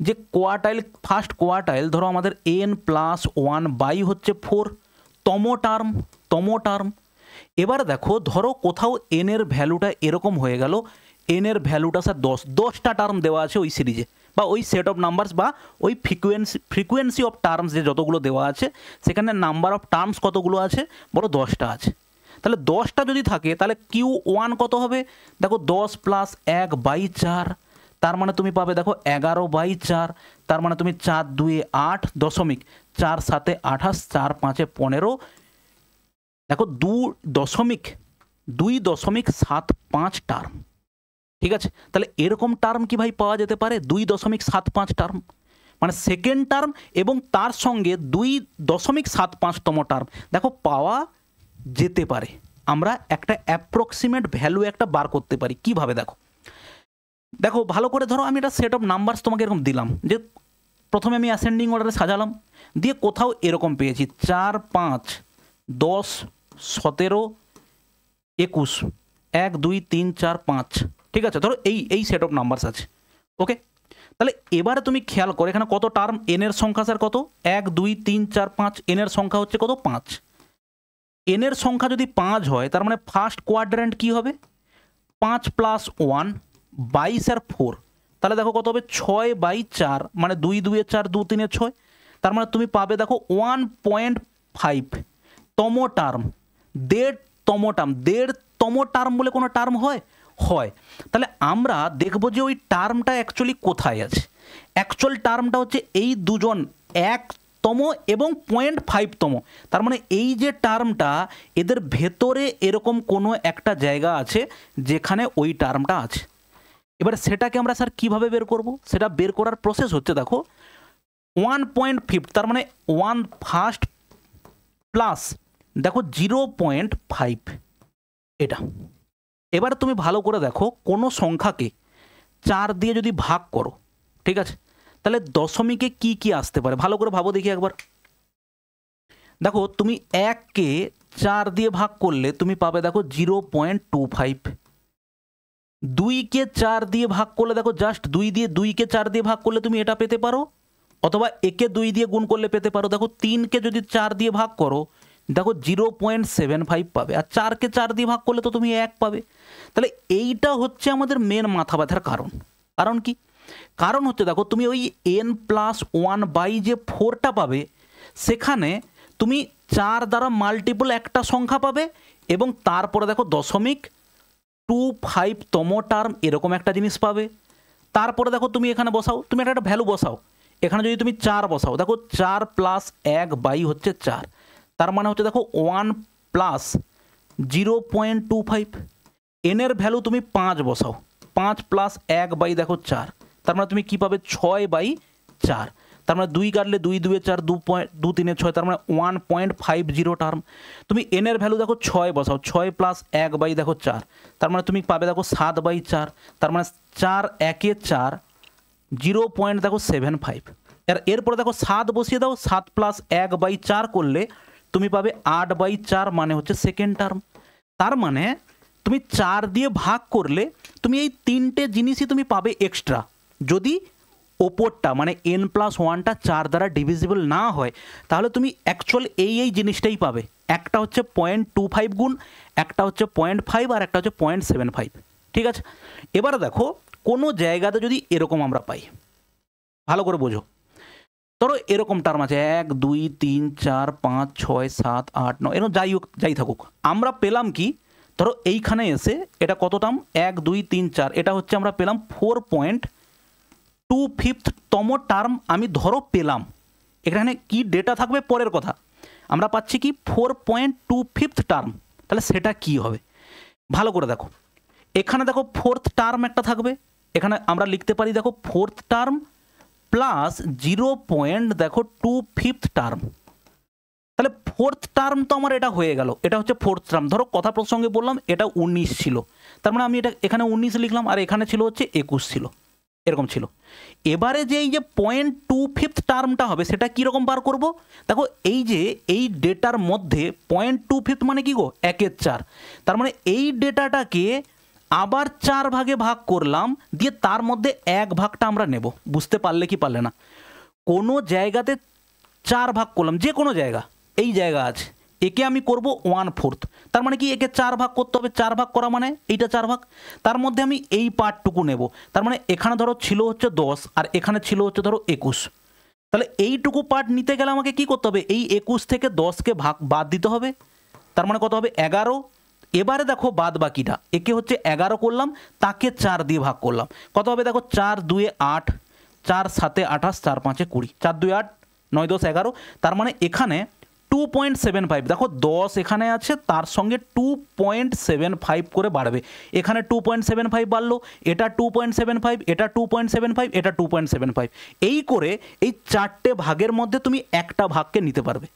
[SPEAKER 1] যে কোয়ার্টাইল, ফার্স্ট কোয়ার্টাইল ধরো আমাদের n+1 বাই হচ্ছে 4 তম টার্ম। এবার দেখো ধরো কোথাও n-এর ভ্যালুটা এরকম হয়ে গেল, n-এর ভ্যালুটা স্যার 10টা টার্ম দেওয়া আছে ওই সিরিজে, বা ওই সেট অফ নাম্বারস, বা ওই ফ্রিকোয়েন্সি অফ টার্মস যে যতগুলো দেওয়া আছে, সেখানে নাম্বার অফ টার্মস কতগুলো আছে বলো? 10টা আছে। তাহলে 10টা যদি থাকে তাহলে Q1 কত হবে? দেখো 10 প্লাস 1/4, তার মানে তুমি পাবে দেখো 11/4, তার মানে তুমি 4 2 8 দশমিক, 4 7 28, 4 5 15, দেখো 2.75 টার্ম, ঠিক আছে। তাহলে এরকম টার্ম কি ভাই পাওয়া যেতে পারে? 2.75 টার্ম মানে সেকেন্ড টার্ম এবং তার সঙ্গে 2.75তম টার্ম দেখো পাওয়া যেতে পারে। আমরা একটা অ্যাপ্রক্সিমেট ভ্যালু একটা বার করতে পারি কিভাবে? দেখো দেখো ভালো করে ধরো, আমি একটা সেট অফ নাম্বারস তোমাকে এরকম দিলাম, যে প্রথমে আমি অ্যাসেন্ডিং অর্ডারে সাজালাম, দিয়ে কোথাও এরকম পেয়েছি 4, 5, 10, 17, 21, 1, 2, 3, 4, 5, ঠিক আছে। ধরো এই সেট অফ নাম্বারস আছে, ওকে। তাহলে এবারে তুমি খেয়াল করো এখানে কত টার্ম, এনের সংখ্যা স্যার কত? 1, 2, 3, 4, 5, এনের সংখ্যা হচ্ছে কত? 5। এনের সংখ্যা যদি 5 হয় তার মানে ফার্স্ট কোয়াড্রেন্ট কি হবে? 5 + 1 22 আর 4, তাহলে দেখো কত হবে? 6/4 মানে 2 2 4 2 3 6, তার মানে তুমি পাবে দেখো 1.5তম টার্ম। 1.5তম টার্ম বলে কোনো টার্ম হয়? তাহলে আমরা দেখব যে ওই টার্মটা অ্যাকচুয়ালি কোথায় আছে। অ্যাকচুয়াল টার্মটা হচ্ছে এই দুজন, 1তম এবং 0.5তম। তার মানে এই যে টার্মটা, এদের ভেতরে এরকম কোনো একটা জায়গা আছে যেখানে ওই টার্মটা আছে। এবার সেটাকে আমরা স্যার কীভাবে বের করব? সেটা বের করার প্রসেস হচ্ছে দেখো 1.5, তার মানে 1 ফার্স্ট প্লাস দেখো 0.5 এটা। এবার তুমি ভালো করে দেখো কোনো সংখ্যাকে 4 দিয়ে যদি ভাগ করো, ঠিক আছে, তাহলে দশমিকে কি কি আসতে পারে ভালো করে ভাবো দেখি একবার। দেখো তুমি 1কে 4 দিয়ে ভাগ করলে তুমি পাবে দেখো 0.25। 2কে 4 দিয়ে ভাগ করলে দেখো জাস্ট 2কে 4 দিয়ে ভাগ করলে তুমি এটা পেতে পারো, অথবা একে 2 দিয়ে গুণ করলে পেতে পারো। দেখো 3কে যদি 4 দিয়ে ভাগ করো দেখো 0.75 পাবে, আর 4কে 4 দিয়ে ভাগ করলে তো তুমি 1 পাবে। তাহলে এইটা হচ্ছে আমাদের মেন মাথা ব্যথার কারণ। কারণ কি? কারণ হচ্ছে দেখো তুমি ওই n+1 যে 4টা পাবে, সেখানে তুমি 4 দ্বারা মাল্টিপল একটা সংখ্যা পাবে এবং তারপরে দেখো 0.25তম টার্ম এরকম একটা জিনিস পাবে। তারপরে দেখো তুমি এখানে বসাও, তুমি একটা ভ্যালু বসাও, এখানে যদি তুমি 4 বসাও, দেখো 4 + 1 হচ্ছে 4, তার মানে হচ্ছে দেখো 1 + 0.25। এনের ভ্যালু তুমি 5 বসাও, 5 + 1 দেখো 4, তার মানে তুমি কি পাবে? 6/4, তার মানে 2 কাটলে 2 2 4 2 3 6, তার মানে 1.50 টার্ম। তুমি এনের ভ্যালু দেখো 6 বসাও, 6 + 1 দেখো 4, তার মানে তুমি পাবে দেখো 7/4, তার মানে 4 1 4 0.75। এরপরে দেখো 7 বসিয়ে দাও, 7 + 1/4 করলে তুমি পাবে 8/4, মানে হচ্ছে সেকেন্ড টার্ম। তার মানে তুমি 4 দিয়ে ভাগ করলে তুমি এই 3টে জিনিসই তুমি পাবে এক্সট্রা, যদি ওপরটা মানে n+1টা 4 দ্বারা ডিভিজিবল না হয়, তাহলে তুমি অ্যাকচুয়াল এই জিনিসটাই পাবে। একটা হচ্ছে 0.25 গুণ, একটা হচ্ছে 0.5, আর একটা হচ্ছে 0.75, ঠিক আছে। এবারে দেখো কোনো জায়গাতে যদি এরকম আমরা পাই, ভালো করে বোঝো, ধরো এরকম টার্ম আছে 1 2 3 4 5 6 7 8 9, এরকম যাই থাকুক, আমরা পেলাম কি? ধরো এইখানে এসে এটা কত টার্ম? 1 2 3 4, এটা হচ্ছে আমরা পেলাম 4.25তম টার্ম আমি ধরো পেলাম। এখানে কি ডেটা থাকবে পরের কথা, আমরা পাচ্ছি কি 4.25 টার্ম। তাহলে সেটা কি হবে ভালো করে দেখো, এখানে দেখো 4th টার্ম একটা থাকবে, এখানে আমরা লিখতে পারি দেখো 4th টার্ম প্লাস 0.25 টার্ম। তাহলে 4th টার্ম তো আমার এটা হয়ে গেল, এটা হচ্ছে 4th টার্ম। ধরো কথা প্রসঙ্গে বললাম এটা 19 ছিল, তার মানে আমি এটা এখানে 19 লিখলাম, আর এখানে ছিল হচ্ছে 21 ছিল, এরকম ছিল। এবারে যে এই যে 0.25 টার্মটা হবে সেটা কীরকম বার করব? দেখো এই যে এই ডেটার মধ্যে 0.25 মানে কি গো? 1/4, তার মানে এই ডেটাটাকে আবার 4 ভাগে ভাগ করলাম, দিয়ে তার মধ্যে 1 ভাগটা আমরা নেব। বুঝতে পারলে কি পারলে না? কোনো জায়গাতে 4 ভাগ করলাম, যে কোনো জায়গা, এই জায়গা আছে, একে আমি করব 1/4, তার মানে কি একে 4 ভাগ করতে হবে, 4 ভাগ করা মানে এইটা 4 ভাগ, তার মধ্যে আমি এই পার্টটুকু নেব। তার মানে এখানে ধরো ছিল হচ্ছে 10, আর এখানে ছিল হচ্ছে ধরো 21, তাহলে এইটুকু পার্ট নিতে গেলে আমাকে কি করতে হবে? এই 21 থেকে 10কে বাদ দিতে হবে, তার মানে কত হবে? 11। এবারে দেখো বাদ বাকিটা, একে হচ্ছে 11 করলাম, তাকে 4 দিয়ে ভাগ করলাম, কত হবে? দেখো 4 2 8, 4 7 28, 4 5 20, 4 2 8 9 10 11, তার মানে এখানে 2.75 দেখো 10 এখানে আছে, তার সঙ্গে 2.75 করে বাড়বে। এখানে 2.75 বাড়লো, এটা 2.75, এটা 2.75, এটা 2.75, এই করে এই চারটে ভাগের মধ্যে তুমি একটা ভাগকে নিতে পারবে।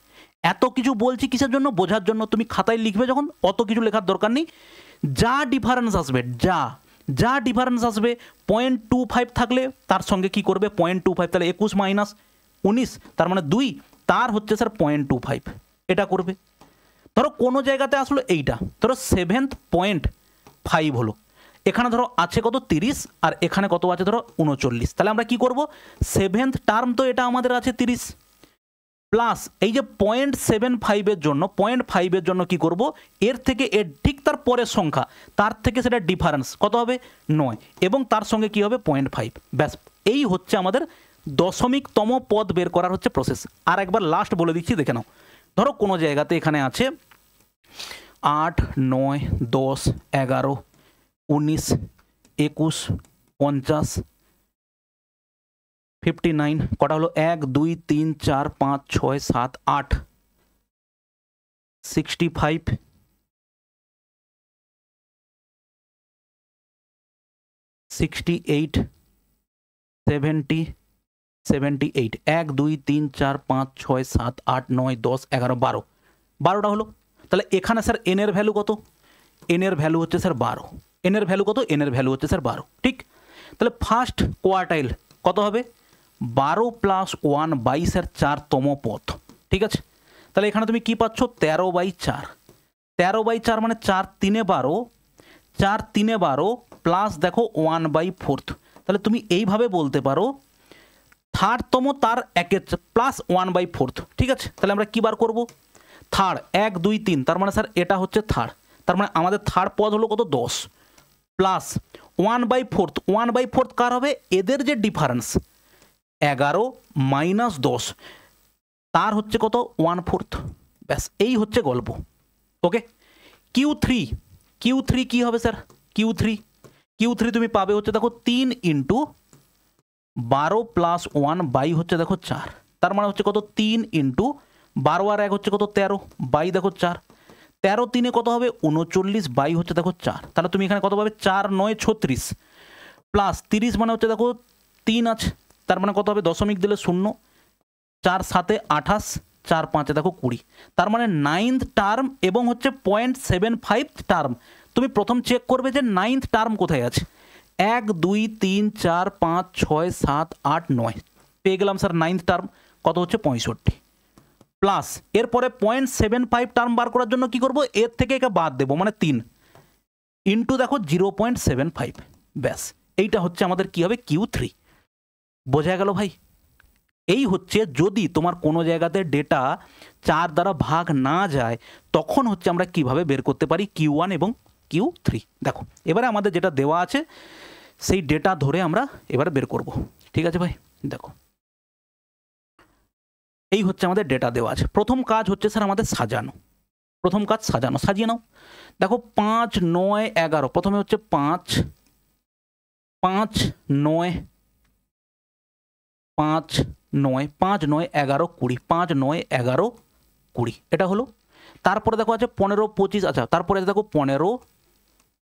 [SPEAKER 1] এত কিছু বলছি কিসের জন্য? বোঝার জন্য। তুমি খাতায় লিখবে যখন অত কিছু লেখার দরকার নেই। যা ডিফারেন্স আসবে, যা ডিফারেন্স আসবে 0.25 থাকলে তার সঙ্গে কি করবে 0.25, তাহলে 21 মাইনাস 19 তার মানে 2, তার হচ্ছে স্যার 0.25, এটা করবে। ধরো কোনো জায়গাতে আসলো এইটা, ধরো 7.5 হলো, এখানে ধরো আছে কত 30 আর এখানে কত আছে ধরো 39, তাহলে আমরা কি করব 7th টার্ম তো এটা আমাদের আছে 30 প্লাস এই যে 0.75-এর জন্য 0.5-এর জন্য কি করব এর থেকে এর ঠিক তার পরের সংখ্যা, তার থেকে সেটা ডিফারেন্স কত হবে 9 এবং তার সঙ্গে কি হবে 0.5, ব্যাস এই হচ্ছে আমাদের দশমিকতম পদ বের করার হচ্ছে প্রসেস। আর একবার লাস্ট বলে দিচ্ছি দেখে নাও। ধরো কোনো জায়গাতে এখানে আছে 8, 9, 10, 11, 19, 21, 50, 59, কটা হলো 1, 2, 3, 4, 5, 6, 7, 8, 65, 68, 70, 78, 1, 2, 3, 4, 5, 6, 7, 8, 9, 10, 11, 12, 12টা হলো। তাহলে এখানে স্যার এন এর ভ্যালু কত? এন এর ভ্যালু হচ্ছে স্যার 12। এন এর ভ্যালু কত? এন এর ভ্যালু হচ্ছে স্যার 12, ঠিক। তাহলে ফার্স্ট কোয়ার্টাইল কত হবে 12 + 1 22 এর 4তম পদ, ঠিক আছে। তাহলে এখানে তুমি কি পাচ্ছ 13/4, 13/4 মানে 4 3 12, 4 3 12 প্লাস দেখো 1/4, তাহলে তুমি এইভাবে বলতে পারো থার্ডতম তার একের প্লাস 1/4, ঠিক আছে। তাহলে আমরা কি বার করব থার্ড 1 2 3, তার মানে স্যার এটা হচ্ছে থার্ড, তার মানে আমাদের থার্ড পদ হলো কত 10 প্লাস 1/4, 1/4 কার হবে এদের যে ডিফারেন্স 11 মাইনাস 10, তার হচ্ছে কত 1/4, ব্যাস এই হচ্ছে গল্প। ওকে, Q3 কি হবে স্যার Q3 তুমি পাবে হচ্ছে দেখো 3 × 12 + 1 বাই হচ্ছে দেখো 4, তার মানে হচ্ছে কত 3 × 12 আর 1 হচ্ছে কত 13 বাই দেখো 4, 13 3 কত হবে 39 বাই হচ্ছে দেখো 4, তাহলে তুমি এখানে কত পাবে 4 9 36 প্লাস 30 মানে হচ্ছে দেখো 3 আছে, তার মানে কত হবে দশমিক দিলে 0, 4 7 28, 4 5 দেখো 20, তার মানে 9th টার্ম এবং হচ্ছে 0.75 টার্ম। তুমি প্রথম চেক করবে যে 9th টার্ম কোথায় আছে। 1 2 3 4 5 6 7 8 9 পেয়ে গেলাম স্যার 9th টার্ম কত হচ্ছে 65 প্লাস এরপরে 0.75 টার্ম বার করার জন্য কি করব এর থেকে একে বাদ দেবো মানে 3 ইন্টু দেখো 0.75, ব্যাস এইটা হচ্ছে আমাদের কি হবে Q3। বোঝা গেল ভাই? এই হচ্ছে যদি তোমার কোনো জায়গাতে ডেটা 4 দ্বারা ভাগ না যায় তখন হচ্ছে আমরা কিভাবে বের করতে পারি Q1 এবং Q3। দেখো এবারে আমাদের যেটা দেওয়া আছে সেই ডেটা ধরে আমরা এবারে বের করব, ঠিক আছে ভাই। দেখো এই হচ্ছে আমাদের ডেটা দেওয়া আছে। প্রথম কাজ হচ্ছে স্যার আমাদের সাজানো, প্রথম কাজ সাজানো, সাজিয়ে নাও। দেখো 5 9 11, প্রথমে হচ্ছে 5 5 9 5 9 5 9 11 20, 5 9 11 20 এটা হলো। তারপরে দেখো আছে 15 25, আচ্ছা তারপরে দেখো 15,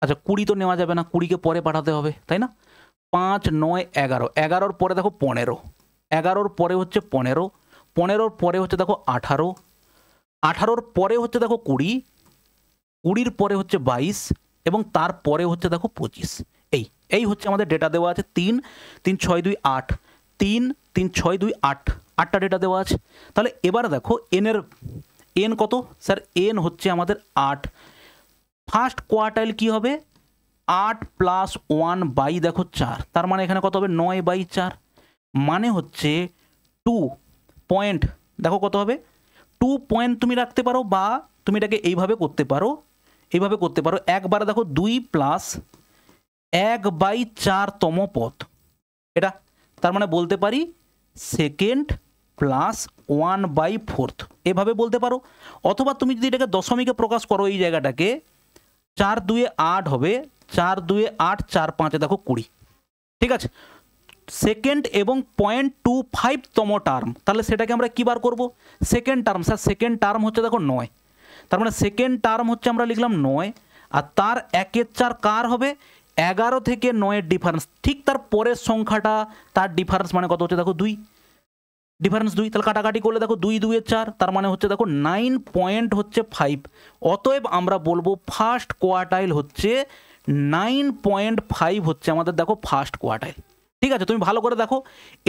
[SPEAKER 1] আচ্ছা 20 তো নেওয়া যাবে না, 20কে পরে পাঠাতে হবে তাই না। 5 9 11, 11-র পরে দেখো 15, 11-র পরে হচ্ছে 15, 15-র পরে হচ্ছে দেখো 18, 18-র পরে হচ্ছে দেখো 20, 20-র পরে হচ্ছে 22 এবং তারপরে হচ্ছে দেখো 25। এই হচ্ছে আমাদের ডেটা দেওয়া আছে 3 3 6 2 8, 3 3 6 2 8, 8টা ডেটা দেওয়া আছে। তাহলে এবার দেখো এন কত স্যার, এন হচ্ছে আমাদের 8। ফার্স্ট কোয়ার্টাইল কি হবে 8 + 1 বাই দেখো 4, তার মানে এখানে কত হবে 9/4, মানে হচ্ছে 2 পয়েন্ট, দেখো কত হবে 2 পয়েন্ট তুমি রাখতে পারো বা তুমি এটাকে এইভাবে করতে পারো, এইভাবে করতে পারো একবার দেখো 2 + 1/4তম পদ এটা, তার মানে বলতে পারি সেকেন্ড প্লাস 1/4 এভাবে বলতে পারো। অথবা তুমি যদি এটাকে দশমিকে প্রকাশ করো এই জায়গাটাকে 4 2 8 হবে, 4 2 8 4 5 দেখো 20, ঠিক আছে। সেকেন্ড এবং 0.25তম টার্ম, তাহলে সেটাকে আমরা কী বার করবো? Second term. Sir second term হচ্ছে দেখো 9, তার মানে সেকেন্ড টার্ম হচ্ছে আমরা লিখলাম 9, আর তার 1/4 কার হবে? 11 থেকে 9-এর ডিফারেন্স, ঠিক তার পরের সংখ্যাটা তার ডিফারেন্স মানে কত হচ্ছে দেখো 2, ডিফারেন্স 2, তাহলে কাটাকাটি করলে দেখো 2 2 4, তার মানে হচ্ছে দেখো 9.5। অতএব আমরা বলবো ফার্স্ট কোয়ার্টাইল হচ্ছে 9.5 হচ্ছে আমাদের দেখো ফার্স্ট কোয়ার্টাইল। ঠিক আছে, তুমি ভালো করে দেখো,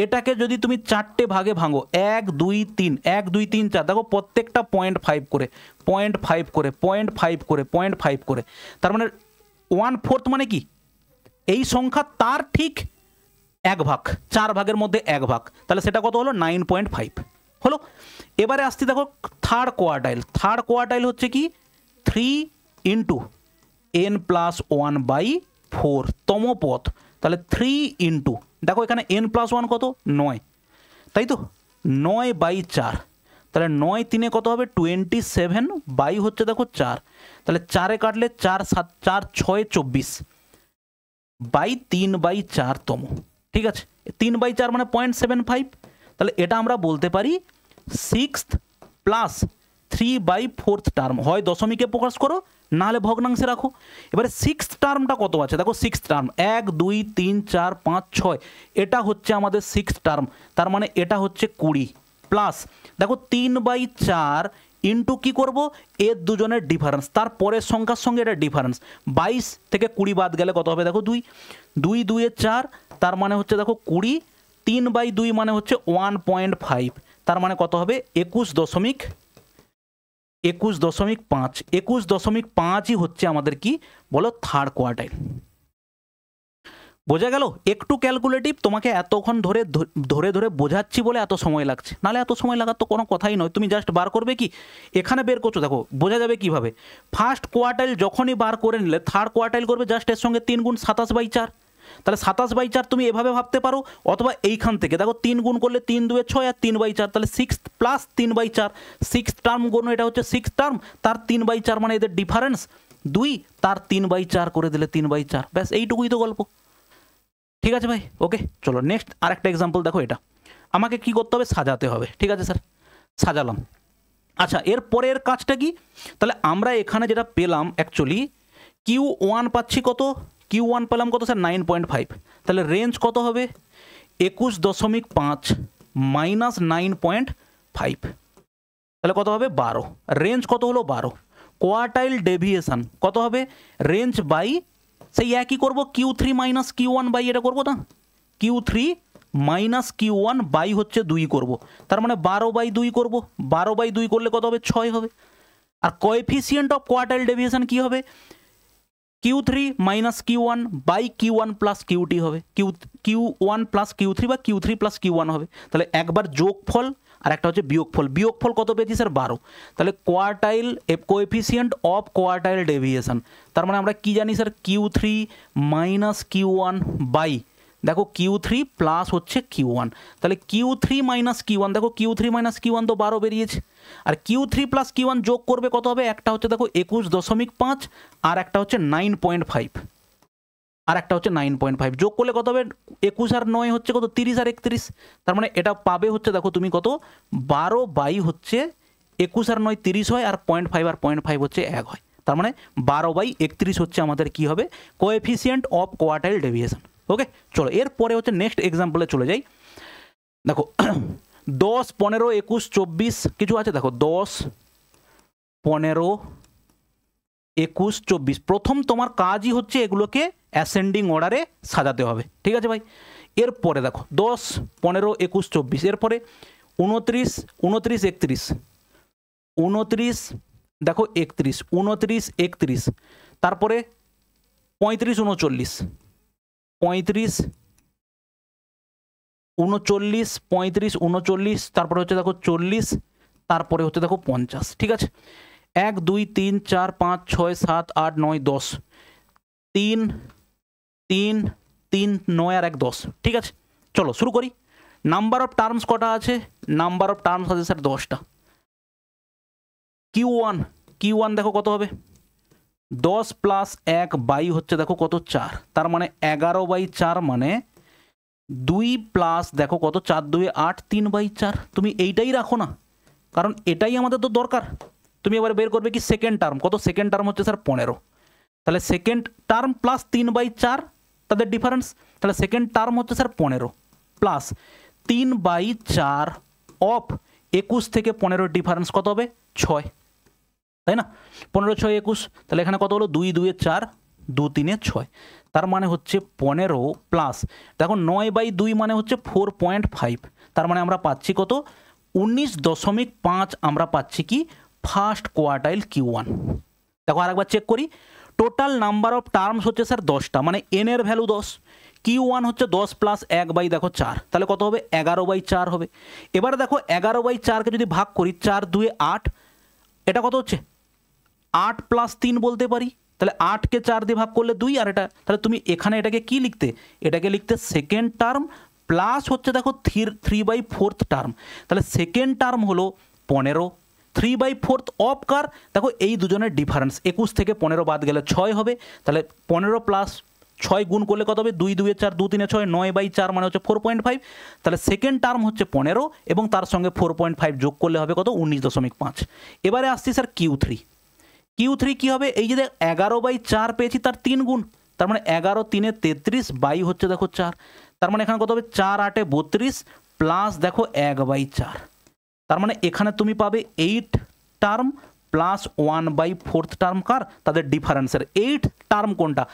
[SPEAKER 1] এটাকে যদি তুমি 4টে ভাগে ভাঙো, 1 2 3, 1 2 3 4, দেখো প্রত্যেকটা 0.5 করে, 0.5 করে, 0.5 করে, 0.5 করে, তার মানে 1/4 মানে কি? এই সংখ্যা তার ঠিক 1 ভাগ, 4 ভাগের মধ্যে 1 ভাগ, তাহলে সেটা কত হলো? 9.5 হলো। এবারে আসছি দেখো থার্ড কোয়ার্টাইল। থার্ড কোয়ার্টাইল হচ্ছে কি? 3 ইন্টু n+1/4 তম পথ, তাহলে 3 ইন্টু, দেখো এখানে n+1 কত? 9, তাই তো? 9/4, তাহলে 9 3 কত হবে? 27 বাই হচ্ছে দেখো 4, তাহলে 4-এ কাটলে 4 7 4 6 24 বাই 3/4 তম। ঠিক আছে, 3/4 মানে 0.75, তাহলে এটা আমরা বলতে পারি 6th প্লাস 3/4 টার্ম। হয় দশমিকে প্রকাশ করো, নাহলে ভগ্নাংশে রাখো। এবারে 6th টার্মটা কত আছে দেখো, 6th টার্ম 1 2 3 4 5 6, এটা হচ্ছে আমাদের 6th টার্ম, তার মানে এটা হচ্ছে 20 প্লাস দেখো 3/4 ইন্টু কী করবো? এর দুজনের ডিফারেন্স, তার পরের সংখ্যার সঙ্গে এটা ডিফারেন্স, 22 থেকে 20 বাদ গেলে কত হবে দেখো 2 2 2 4, তার মানে হচ্ছে দেখো 20, 3/2 মানে হচ্ছে 1.5, তার মানে কত হবে? 21.5। 21.5ই হচ্ছে আমাদের কি বলো? Third quartile. বোঝা গেল? একটু ক্যালকুলেটিভ, তোমাকে এতক্ষণ ধরে ধরে ধরে বোঝাচ্ছি বলে এত সময় লাগছে, নাহলে এত সময় লাগার তো কোনো কথাই নয়। তুমি জাস্ট বার করবে কি, এখানে বের করছো, দেখো বোঝা যাবে কিভাবে। ফার্স্ট কোয়ার্টাইল যখনই বার করে নিলে থার্ড কোয়ার্টাইল করবে জাস্ট এর সঙ্গে 3 গুণ 27/4, তাহলে 27/4 তুমি এভাবে ভাবতে পারো, অথবা এইখান থেকে দেখো 3 গুণ করলে 3 2 6 আর 3/4, তাহলে 6 প্লাস 3/4, 6th টার্ম গুণ, এটা হচ্ছে 6th টার্ম, তার 3/4 মানে এদের ডিফারেন্স 2, তার 3/4 করে দিলে 3/4, ব্যাস এইটুকুই তো গল্প। ঠিক আছে ভাই, ওকে চলো নেক্সট আরেকটা এক্সাম্পল দেখো। এটা আমাকে কি করতে হবে? সাজাতে হবে। ঠিক আছে স্যার, সাজালাম। আচ্ছা, এর পরের কাজটা কি? তাহলে আমরা এখানে যেটা পেলাম অ্যাকচুয়ালি Q1 পাচ্ছি কত? Q1 পেলাম কত স্যার? 9.5, তাহলে রেঞ্জ কত হবে? 21.5 মাইনাস 9.5, তাহলে কত হবে? 12। রেঞ্জ কত হলো? 12। কোয়ার্টাইল ডেভিয়েশন কত হবে? রেঞ্জ বাই সেই একই করবো, Q3 মাইনাস Q1 বাই এটা করবো না, Q3 মাইনাস Q1 বাই হচ্ছে 2 করব, তার মানে 12/2 করব। 12/2 করলে কত হবে? 6 হবে। আর কোএফিসিয়েন্ট অফ কোয়ার্টাইল ডেভিয়েশন কি হবে? Q3 minus Q1 by Q1 plus Q2 হবে, Q1 প্লাস Q3 বা Q3 প্লাস Q1 হবে। তাহলে একবার যোগফল আর একটা হচ্ছে বিয়োগফল। বিয়োগফল কত পেয়েছি স্যার? 12। তাহলে quartile coefficient of quartile deviation, তার মানে আমরা কি জানি sir? Q3 minus Q1 by দেখো Q3 প্লাস হচ্ছে Q1, তাহলে Q3 মাইনাস Q1, দেখো Q3 মাইনাস Q1 তো 12 বেরিয়েছে, আর Q3 প্লাস Q1 যোগ করবে কত হবে? একটা হচ্ছে দেখো 21.5 আর একটা হচ্ছে 9.5, আর একটা হচ্ছে 9.5, যোগ করলে কত হবে? 21 আর 9 হচ্ছে কত? 30 আর 31, তার মানে এটা পাবে হচ্ছে দেখো তুমি কত? 12 বাই হচ্ছে 21 আর 9 30 হয়, আর 0.5 আর 0.5 হচ্ছে 1 হয়, তার মানে 12/31 হচ্ছে আমাদের কি হবে? Coefficient of quartile deviation. Okay চলো এরপরে হচ্ছে নেক্সট এক্সাম্পলে চলে যাই। দেখো 10 15 21 24 কিছু আছে, দেখো 10 15 21 24, প্রথম তোমার কাজই হচ্ছে এগুলোকে অ্যাসেন্ডিং অর্ডারে সাজাতে হবে। ঠিক আছে ভাই, এরপরে দেখো 10 15 21 24, এরপরে 29 29 31, 29 দেখো 31 29 31, তারপরে 35 39 35 39 35 39, তারপরে হচ্ছে দেখো 40, তারপরে হচ্ছে দেখো 50। ঠিক আছে, 1 2 3 4 5 6 7 8 9 10, 3 3 3 9 আর 1 10। ঠিক আছে, চলো শুরু করি। নাম্বার অফ টার্মস কটা আছে? নাম্বার অফ টার্মস আছে স্যার 10টা। Q1 দেখো কত হবে? 10 প্লাস 1 বাই হচ্ছে দেখো কত? 4, তার মানে 11/4 মানে 2 প্লাস দেখো কত 4 2 8 3/4, তুমি এইটাই রাখো না, কারণ এটাই আমাদের তো দরকার। তুমি এবার বের করবে কি সেকেন্ড টার্ম, কত সেকেন্ড টার্ম হচ্ছে স্যার 15, তাহলে সেকেন্ড টার্ম প্লাস 3/4 তাদের ডিফারেন্স, তাহলে সেকেন্ড টার্ম হচ্ছে স্যার 15 প্লাস 3/4 অফ 21 থেকে 15 ডিফারেন্স কত হবে 6, তাই না? 15 6 21, তাহলে এখানে কত হলো 2 2 4 2 3 6, তার মানে হচ্ছে 15 প্লাস দেখো 9/2 মানে হচ্ছে 4.5, তার মানে আমরা পাচ্ছি কত 19.5 আমরা পাচ্ছি কি ফার্স্ট কোয়ার্টাইল Q1। দেখো আরেকবার চেক করি, টোটাল নাম্বার অফ টার্মস হচ্ছে স্যার 10টা, মানে এন এর ভ্যালু 10, Q1 হচ্ছে 10 প্লাস 1/দেখো 4, তাহলে কত হবে 11/4 হবে। এবার দেখো 11/4কে যদি ভাগ করি 4 2 8, এটা কত হচ্ছে 8 প্লাস 3 বলতে পারি, তাহলে 8কে 4 দিয়ে ভাগ করলে 2, আর এটা তাহলে তুমি এখানে এটাকে কি লিখতে, এটাকে লিখতে সেকেন্ড টার্ম প্লাস হচ্ছে দেখো 3/4 টার্ম, তাহলে সেকেন্ড টার্ম হলো 15, 3/4 অফ কার দেখো এই দুজনের ডিফারেন্স 21 থেকে 15 বাদ গেলে 6 হবে, তাহলে 15 প্লাস 6 গুণ করলে কত হবে 2 2 4 2 3 6 9/4 মানে হচ্ছে 4.5, তাহলে সেকেন্ড টার্ম হচ্ছে 15 এবং তার সঙ্গে 4.5 যোগ করলে হবে কত 19.5। এবারে আসছি স্যার Q3 কি হবে, এই যে 11/4 পেয়েছি তার 3 গুণ, তার মানে 11 3 33 বাই হচ্ছে দেখো 4, তার মানে এখানে কত হবে 4 8 32 প্লাস দেখো 1/4, তার মানে এখানে তুমি পাবে 8 টার্ম প্লাস 1/4 টার্ম কার তাদের ডিফারেন্সের। 8 টার্ম কোনটা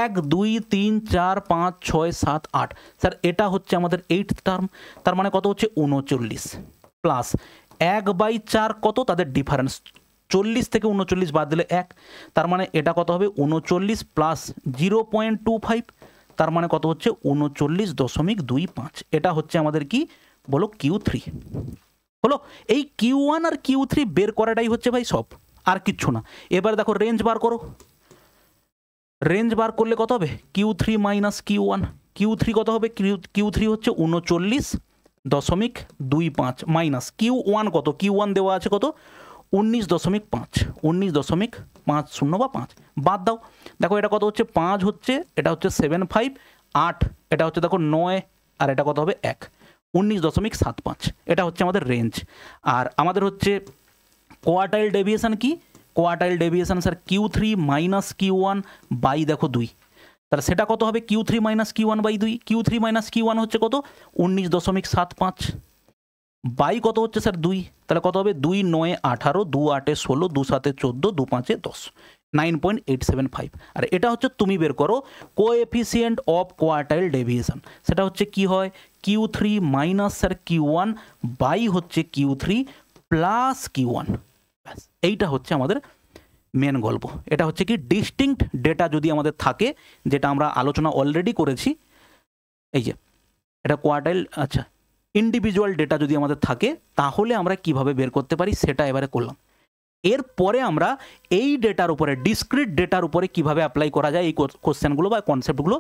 [SPEAKER 1] 1 2 3 4 5 6 7 8, স্যার এটা হচ্ছে আমাদের 8 টার্ম, তার মানে কত হচ্ছে 39 প্লাস 1/4 কত তাদের ডিফারেন্স 40 থেকে 39 বাদ দিলে 1, তার মানে এটা কত হবে 39 প্লাস 0.25, তার মানে কত হচ্ছে 39.25, এটা হচ্ছে আমাদের কি বলো Q3 হলো। এই Q1 আর Q3 বের করাটাই হচ্ছে ভাই সব, আর কিচ্ছু না। এবার দেখো রেঞ্জ বার করো, রেঞ্জ বার করলে কত হবে Q3 মাইনাস Q1, Q3 কত হবে Q3 হচ্ছে 39.25 মাইনাস Q1 কত, Q1 দেওয়া আছে কত 19.50 বা 5 বাদ দাও, দেখো এটা কত হচ্ছে 5 হচ্ছে, এটা হচ্ছে 7 5 8, এটা হচ্ছে দেখো 9 আর এটা কত হবে 1, 19.75, এটা হচ্ছে আমাদের রেঞ্জ। আর আমাদের হচ্ছে কোয়ার্টাইল ডেভিয়েশন কি, quartile deviation sir Q3 minus Q1 by দেখো 2, তাহলে সেটা কত হবে Q3 minus Q1 by 2, Q3 minus Q1 হচ্ছে কত 19.75 বাই কত হচ্ছে স্যার 2, তাহলে কত হবে 2 9 18 2 8 16 2 7 14 2 5 10, 9.875। আর এটা হচ্ছে তুমি বের করো কোএফিসিয়েন্ট অফ কোয়ার্টাইল ডেভিয়েশন, সেটা হচ্ছে কি হয় Q3 minus sir Q1 by হচ্ছে Q3 প্লাস Q1, এইটা হচ্ছে আমাদের মেন গল্প। এটা হচ্ছে কি ডিস্টিংক্ট ডেটা যদি আমাদের থাকে, যেটা আমরা আলোচনা অলরেডি করেছি, এই যে এটা কোয়ার্টাইল, আচ্ছা ইন্ডিভিজুয়াল ডেটা যদি আমাদের থাকে তাহলে আমরা কিভাবে বের করতে পারি সেটা এবারে করলাম। এরপরে আমরা এই ডেটার উপরে ডিসক্রিট ডেটার উপরে কিভাবে অ্যাপ্লাই করা যায় এই কোশ্চেনগুলো বা কনসেপ্টগুলো,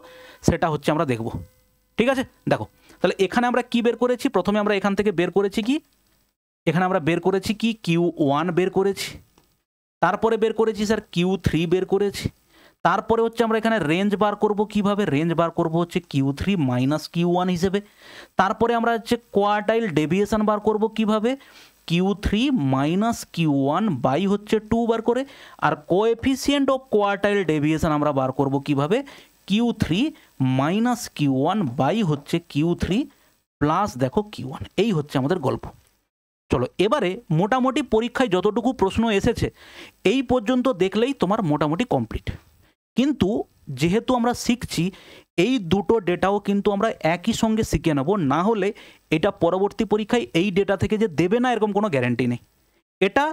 [SPEAKER 1] সেটা হচ্ছে আমরা দেখব। ঠিক আছে, দেখো তাহলে এখানে আমরা কি বের করেছি, প্রথমে আমরা এখান থেকে বের করেছি কি, এখানে আমরা বের করেছি কি Q1 বের করেছি, তারপরে বের করেছি স্যার Q3 বের করেছি, তারপরে হচ্ছে আমরা এখানে রেঞ্জ বার করব, কিভাবে রেঞ্জ বার করব হচ্ছে Q3 মাইনাস Q1 হিসেবে, তারপরে আমরা হচ্ছে কোয়ার্টাইল ডেভিয়েশন বার করব কিভাবে Q3 মাইনাস Q1 বাই হচ্ছে 2 বার করে, আর কোএফিসিয়েন্ট অফ কোয়ার্টাইল ডেভিয়েশন আমরা বার করব কিভাবে Q3 মাইনাস Q1 বাই হচ্ছে Q3 প্লাস দেখো Q1, এই হচ্ছে আমাদের গল্প। চলো এবারে মোটামুটি পরীক্ষায় যতটুকু প্রশ্ন এসেছে এই পর্যন্ত দেখলেই তোমার মোটামুটি কমপ্লিট, কিন্তু যেহেতু আমরা শিখছি এই দুটো ডেটাও কিন্তু আমরা একই সঙ্গে শিখে নেব, না হলে এটা পরবর্তী পরীক্ষায় এই ডেটা থেকে যে দেবে না এরকম কোনো গ্যারান্টি নেই। এটা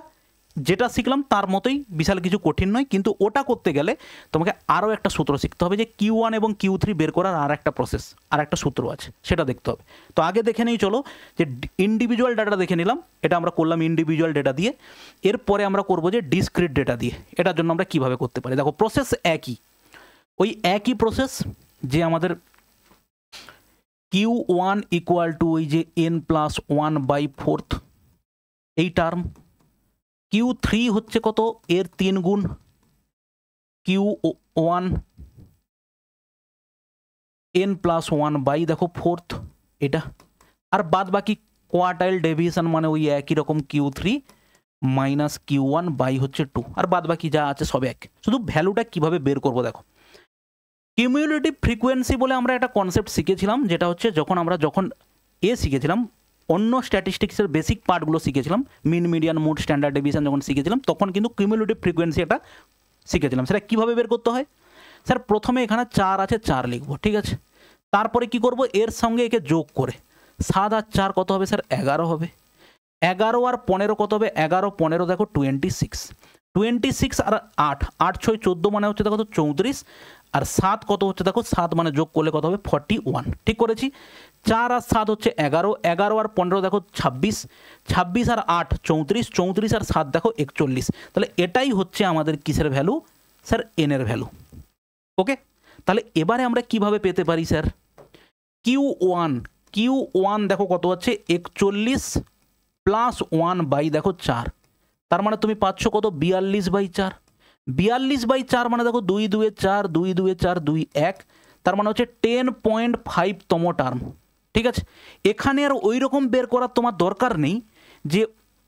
[SPEAKER 1] যেটা শিখলাম তার মতোই বিশাল কিছু কঠিন নয়, কিন্তু ওটা করতে গেলে তোমাকে আরও একটা সূত্র শিখতে হবে, যে Q1 এবং Q3 বের করার আর একটা প্রসেস, আর একটা সূত্র আছে, সেটা দেখতে হবে। তো আগে দেখে নেই চলো, যে ইন্ডিভিজুয়াল ডাটা দেখে নিলাম, এটা আমরা করলাম ইন্ডিভিজুয়াল ডেটা দিয়ে, এরপরে আমরা করব যে ডিসক্রিট ডেটা দিয়ে। এটার জন্য আমরা কিভাবে করতে পারি, দেখো প্রসেস একই, ওই একই প্রসেস, যে আমাদের Q1 ইকুয়াল টু ওই যে n+1/4 এই টার্ম, Q3 হচ্ছে কত এর 3 গুণ Q1 n+1 দেখো ফোর্থ এটা, আর বাদ বাকি কোয়ার্টাইল ডেভিয়েশন মানে ওই একই রকম Q3 মাইনাস Q1 বাই হচ্ছে 2, আর বাদ বাকি যা আছে সব এক। শুধু ভ্যালুটা কিভাবে বের করবো দেখো, কিউমুলেটিভ ফ্রিকোয়েন্সি বলে আমরা একটা কনসেপ্ট শিখেছিলাম, যেটা হচ্ছে যখন শিখেছিলাম, অন্য স্ট্যাটিস্টিক্সের বেসিক পার্টগুলো শিখেছিলাম, mean median mode standard deviation যখন শিখেছিলাম, তখন কিন্তু কিউমুলেটিভ ফ্রিকোয়েন্সি একটা শিখেছিলাম। সেটা কীভাবে বের করতে হয় স্যার, প্রথমে এখানে 4 আছে, 4 লিখবো, ঠিক আছে। তারপরে কি করব, এর সঙ্গে একে যোগ করে 7 আর 4 কত হবে স্যার, 11 হবে। 11 আর 15 কত হবে, 11 15 দেখো 26 আর 8 8 6 14 মানে হচ্ছে দেখো তো 34, আর 7 কত হচ্ছে দেখো 7 মানে যোগ করলে কত হবে 41, ঠিক করেছি। 4 আর 7 হচ্ছে 11, 11 আর 15 দেখো 26, 26 আর 8 34, 34 আর 7 দেখো 41। তাহলে এটাই হচ্ছে আমাদের কিসের ভ্যালু স্যার, এন এর ভ্যালু। ওকে, তাহলে এবারে আমরা কিভাবে পেতে পারি স্যার, Q1 দেখো কত হচ্ছে 41 প্লাস 1 বাই দেখো 4, তার মানে তুমি পাচ্ছ কত 42/4, 42/4 মানে দেখো 2 2 4, 2 2 4, 2 1, তার মানে হচ্ছে 10.5তম টার্ম, ঠিক আছে। এখানে আর ওই রকম বের করার তোমার দরকার নেই যে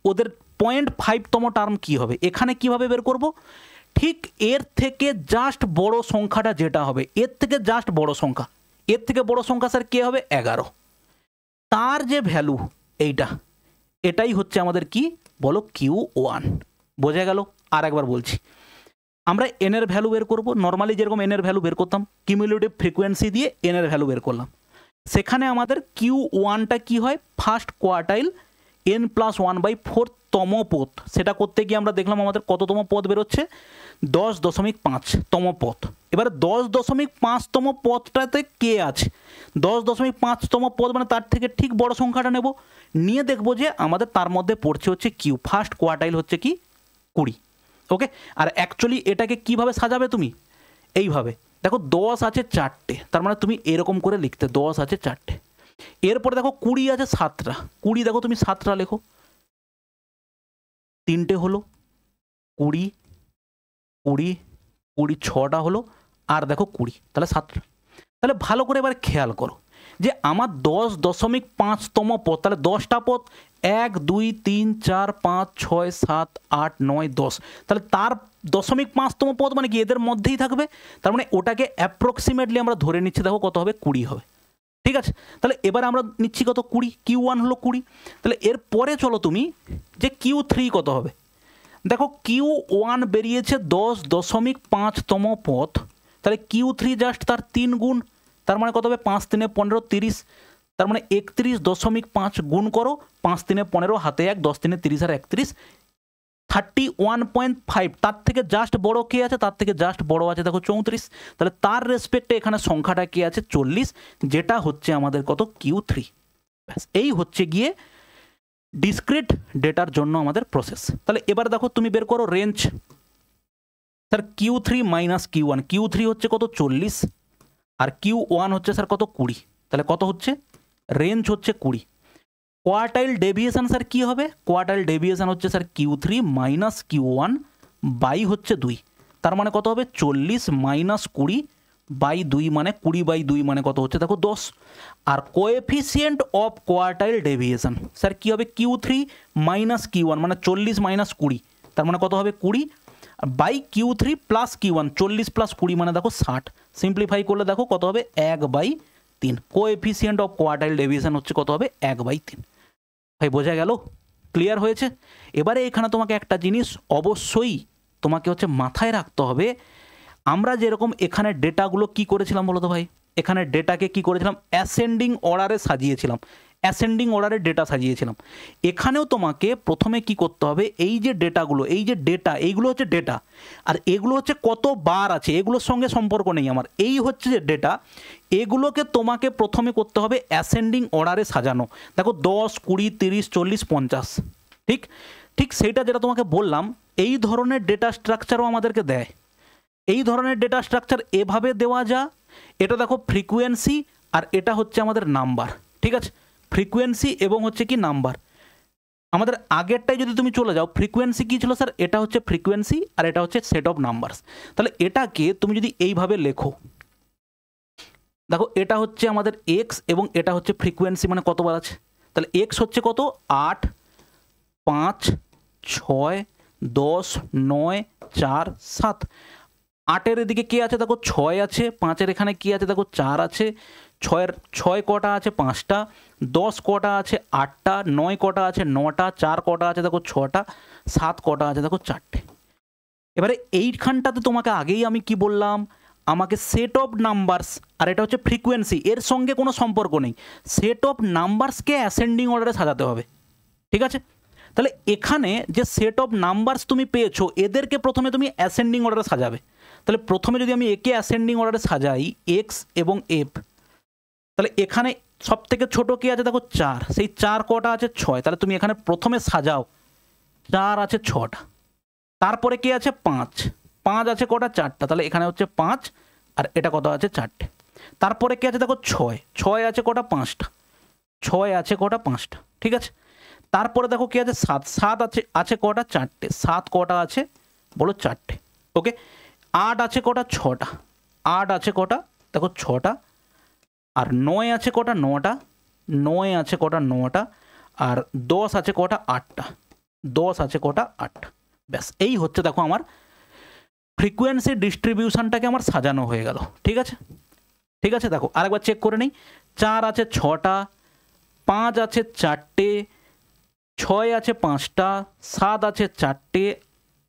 [SPEAKER 1] ওদের 0.5তম টার্ম কি হবে, এখানে কিভাবে বের করব, ঠিক এর থেকে জাস্ট বড় সংখ্যাটা যেটা হবে, এর থেকে জাস্ট বড় সংখ্যা, এর থেকে বড় সংখ্যা স্যার কে হবে 11, তার যে ভ্যালু এটাই হচ্ছে আমাদের কি বলো Q1, বোঝা গেল। আর একবার বলছি, আমরা এন এর ভ্যালু বের করব, নর্মালি যেরকম এন এর ভ্যালু বের করতাম, কিউমুলেটিভ ফ্রিকোয়েন্সি দিয়ে এন এর ভ্যালু বের করলাম। সেখানে আমাদের Q1টা কি হয়, ফার্স্ট কোয়ার্টাইল n+1/4তম পদ, সেটা করতে গিয়ে আমরা দেখলাম আমাদের কততম পদ বেরোচ্ছে 10.5তম পদ। এবারে 10.5তম পদটাতে কে আছে, 10.5তম পদ মানে তার থেকে ঠিক বড় সংখ্যাটা নেব, নিয়ে দেখবো যে আমাদের তার মধ্যে পড়ছে হচ্ছে কিউ, ফার্স্ট কোয়ার্টাইল হচ্ছে কি 20। ওকে, আর অ্যাকচুয়ালি এটাকে কিভাবে সাজাবে তুমি, এইভাবে দেখো 10 আছে 4টে, তার মানে তুমি এরকম করে লিখতে 10 আছে 4টে, এরপরে দেখো 20 আছে 7টা, 20 দেখো তুমি 7টা লেখো, 3টে হলো 20 20 20 6টা হলো, আর দেখো 20, তাহলে 7টা। তাহলে ভালো করে এবার খেয়াল করো যে আমার 10.5তম পদ, তাহলে 10টা পদ 1 2 3 4 5 6 7 8 9 10, তাহলে তার 0.5তম পদ মানে কি এদের মধ্যেই থাকবে, তার মানে ওটাকে অ্যাপ্রক্সিমেটলি আমরা ধরে নিচ্ছি দেখো কত হবে 20 হবে, ঠিক আছে। তাহলে এবার আমরা নিচ্ছি কত 20, Q1 হলো 20, তাহলে এরপরে চলো তুমি যে Q3 কত হবে, দেখো Q1 বেরিয়েছে 10.5তম পদ, তাহলে Q3 জাস্ট তার 3 গুণ, তার মানে কত হবে 5 3 15 30, তার মানে 31.5 গুণ করো, 5 3 15 হাতে 1, 10 3 30 আর 31, 31.5, তার থেকে জাস্ট বড় কে আছে, তার থেকে জাস্ট বড় আছে দেখো 34, তাহলে তার রেসপেক্টে এখানে সংখ্যাটা কে আছে 40, যেটা হচ্ছে আমাদের কত Q3। ব্যাস, এই হচ্ছে গিয়ে ডিসক্রিট ডেটার জন্য আমাদের প্রসেস। তাহলে এবার দেখো তুমি বের করো range, sir Q3 minus Q1, Q3 হচ্ছে কত 40, আর Q1 হচ্ছে স্যার কত 20, তাহলে কত হচ্ছে রেঞ্জ হচ্ছে 20। কোয়ার্টাইল ডেভিয়েশন স্যার কি হবে, কোয়ার্টাইল ডেভিয়েশন হচ্ছে sir Q3 minus Q1 by হচ্ছে 2, তার মানে কত হবে 40 মাইনাস 20 বাই 2 মানে 20/2 মানে কত হচ্ছে দেখো 10, আর coefficient of quartile deviation sir কি হবে Q3 মাইনাস Q1 মানে 40 মাইনাস 20, তার মানে কত হবে 20 by Q3 plus Q1, 40 plus 20 মানে দেখো 60, সিম্পলিফাই করলে দেখো কত হবে 1/3, কোএফিসিয়েন্ট অফ কোয়ার্টাইল ডেভিয়েশন হচ্ছে কত হবে 1/3। ভাই বোঝা গেল, ক্লিয়ার হয়েছে। এবারে এখানে তোমাকে একটা জিনিস অবশ্যই তোমাকে হচ্ছে মাথায় রাখতে হবে, আমরা যেরকম এখানে ডেটাগুলো কি করেছিলাম বলো তো ভাই, এখানে ডেটাকে কি করেছিলাম অ্যাসেন্ডিং অর্ডারে সাজিয়েছিলাম, অ্যাসেন্ডিং অর্ডারে ডেটা সাজিয়েছিলাম। এখানেও তোমাকে প্রথমে কি করতে হবে, এই যে ডেটাগুলো, এই যে ডেটা, এইগুলো হচ্ছে ডেটা, আর এগুলো হচ্ছে কত বার আছে এগুলোর সঙ্গে সম্পর্ক নেই আমার, এই হচ্ছে যে ডেটা, এগুলোকে তোমাকে প্রথমে করতে হবে অ্যাসেন্ডিং অর্ডারে সাজানো। দেখো 10 20 30 40 50, ঠিক ঠিক সেইটা যেটা তোমাকে বললাম, এই ধরনের ডেটা স্ট্রাকচারও আমাদেরকে দেয়, এই ধরনের ডেটা স্ট্রাকচার এভাবে দেওয়া যা, এটা দেখো ফ্রিকোয়েন্সি আর এটা হচ্ছে আমাদের নাম্বার, ঠিক আছে, ফ্রিকোয়েন্সি এবং হচ্ছে কি নাম্বার। আমাদের আগেরটাই যদি তুমি চলে যাও, ফ্রিকোয়েন্সি কী ছিল স্যার, এটা হচ্ছে ফ্রিকোয়েন্সি আর এটা হচ্ছে সেট অফ নাম্বারস। তাহলে এটাকে তুমি যদি এইভাবে লেখো, দেখো এটা হচ্ছে আমাদের এক্স এবং এটা হচ্ছে ফ্রিকোয়েন্সি, মানে কতবার আছে। তাহলে এক্স হচ্ছে কত, 8, 5, 6, 10, 9, 4, 7। 8-এর এদিকে কে আছে দেখো 6 আছে, 5-এর এখানে কি আছে দেখো 4 আছে, 6 কটা আছে 5টা, 10 কটা আছে 8টা, 9 কটা আছে 9টা, 4 কটা আছে দেখো 6টা, 7 কটা আছে দেখো 4টে। এবারে এইখানটাতে তোমাকে আগেই আমি কি বললাম, আমাকে সেট অফ নাম্বারস, আর এটা হচ্ছে ফ্রিকোয়েন্সি, এর সঙ্গে কোনো সম্পর্ক নেই, সেট অফ নাম্বারসকে অ্যাসেন্ডিং অর্ডারে সাজাতে হবে, ঠিক আছে। তাহলে এখানে যে সেট অফ নাম্বারস তুমি পেয়েছো এদেরকে প্রথমে তুমি অ্যাসেন্ডিং অর্ডারে সাজাবে। তাহলে প্রথমে যদি আমি একে অ্যাসেন্ডিং অর্ডারে সাজাই এক্স এবং এফ, তাহলে এখানে সব থেকে ছোটো কি আছে দেখো 4, সেই 4 কটা আছে 6, তাহলে তুমি এখানে প্রথমে সাজাও 4 আছে 6টা, তারপরে কি আছে 5 আছে কটা 4টা, তাহলে এখানে হচ্ছে 5 আর এটা কত আছে 4টে। তারপরে কি আছে দেখো 6 আছে কটা 5টা, 6 আছে কটা 5টা, ঠিক আছে। তারপরে দেখো কি আছে 7 আছে কটা 4টে, 7 কটা আছে বলো 4টে, ওকে। 8 আছে কটা 6টা, 8 আছে কটা দেখো 6টা, আর 9 আছে কটা 9টা, 9 আছে কটা 9টা, আর 10 আছে কটা 8টা, 10 আছে কটা 8টা। ব্যাস এই হচ্ছে দেখো আমার ফ্রিকোয়েন্সি ডিস্ট্রিবিউশনটাকে আমার সাজানো হয়ে গেল, ঠিক আছে। ঠিক আছে, দেখো আরেকবার চেক করে নিই। 4 আছে 6টা, 5 আছে 4টে, 6 আছে 5টা, 7 আছে 4টে,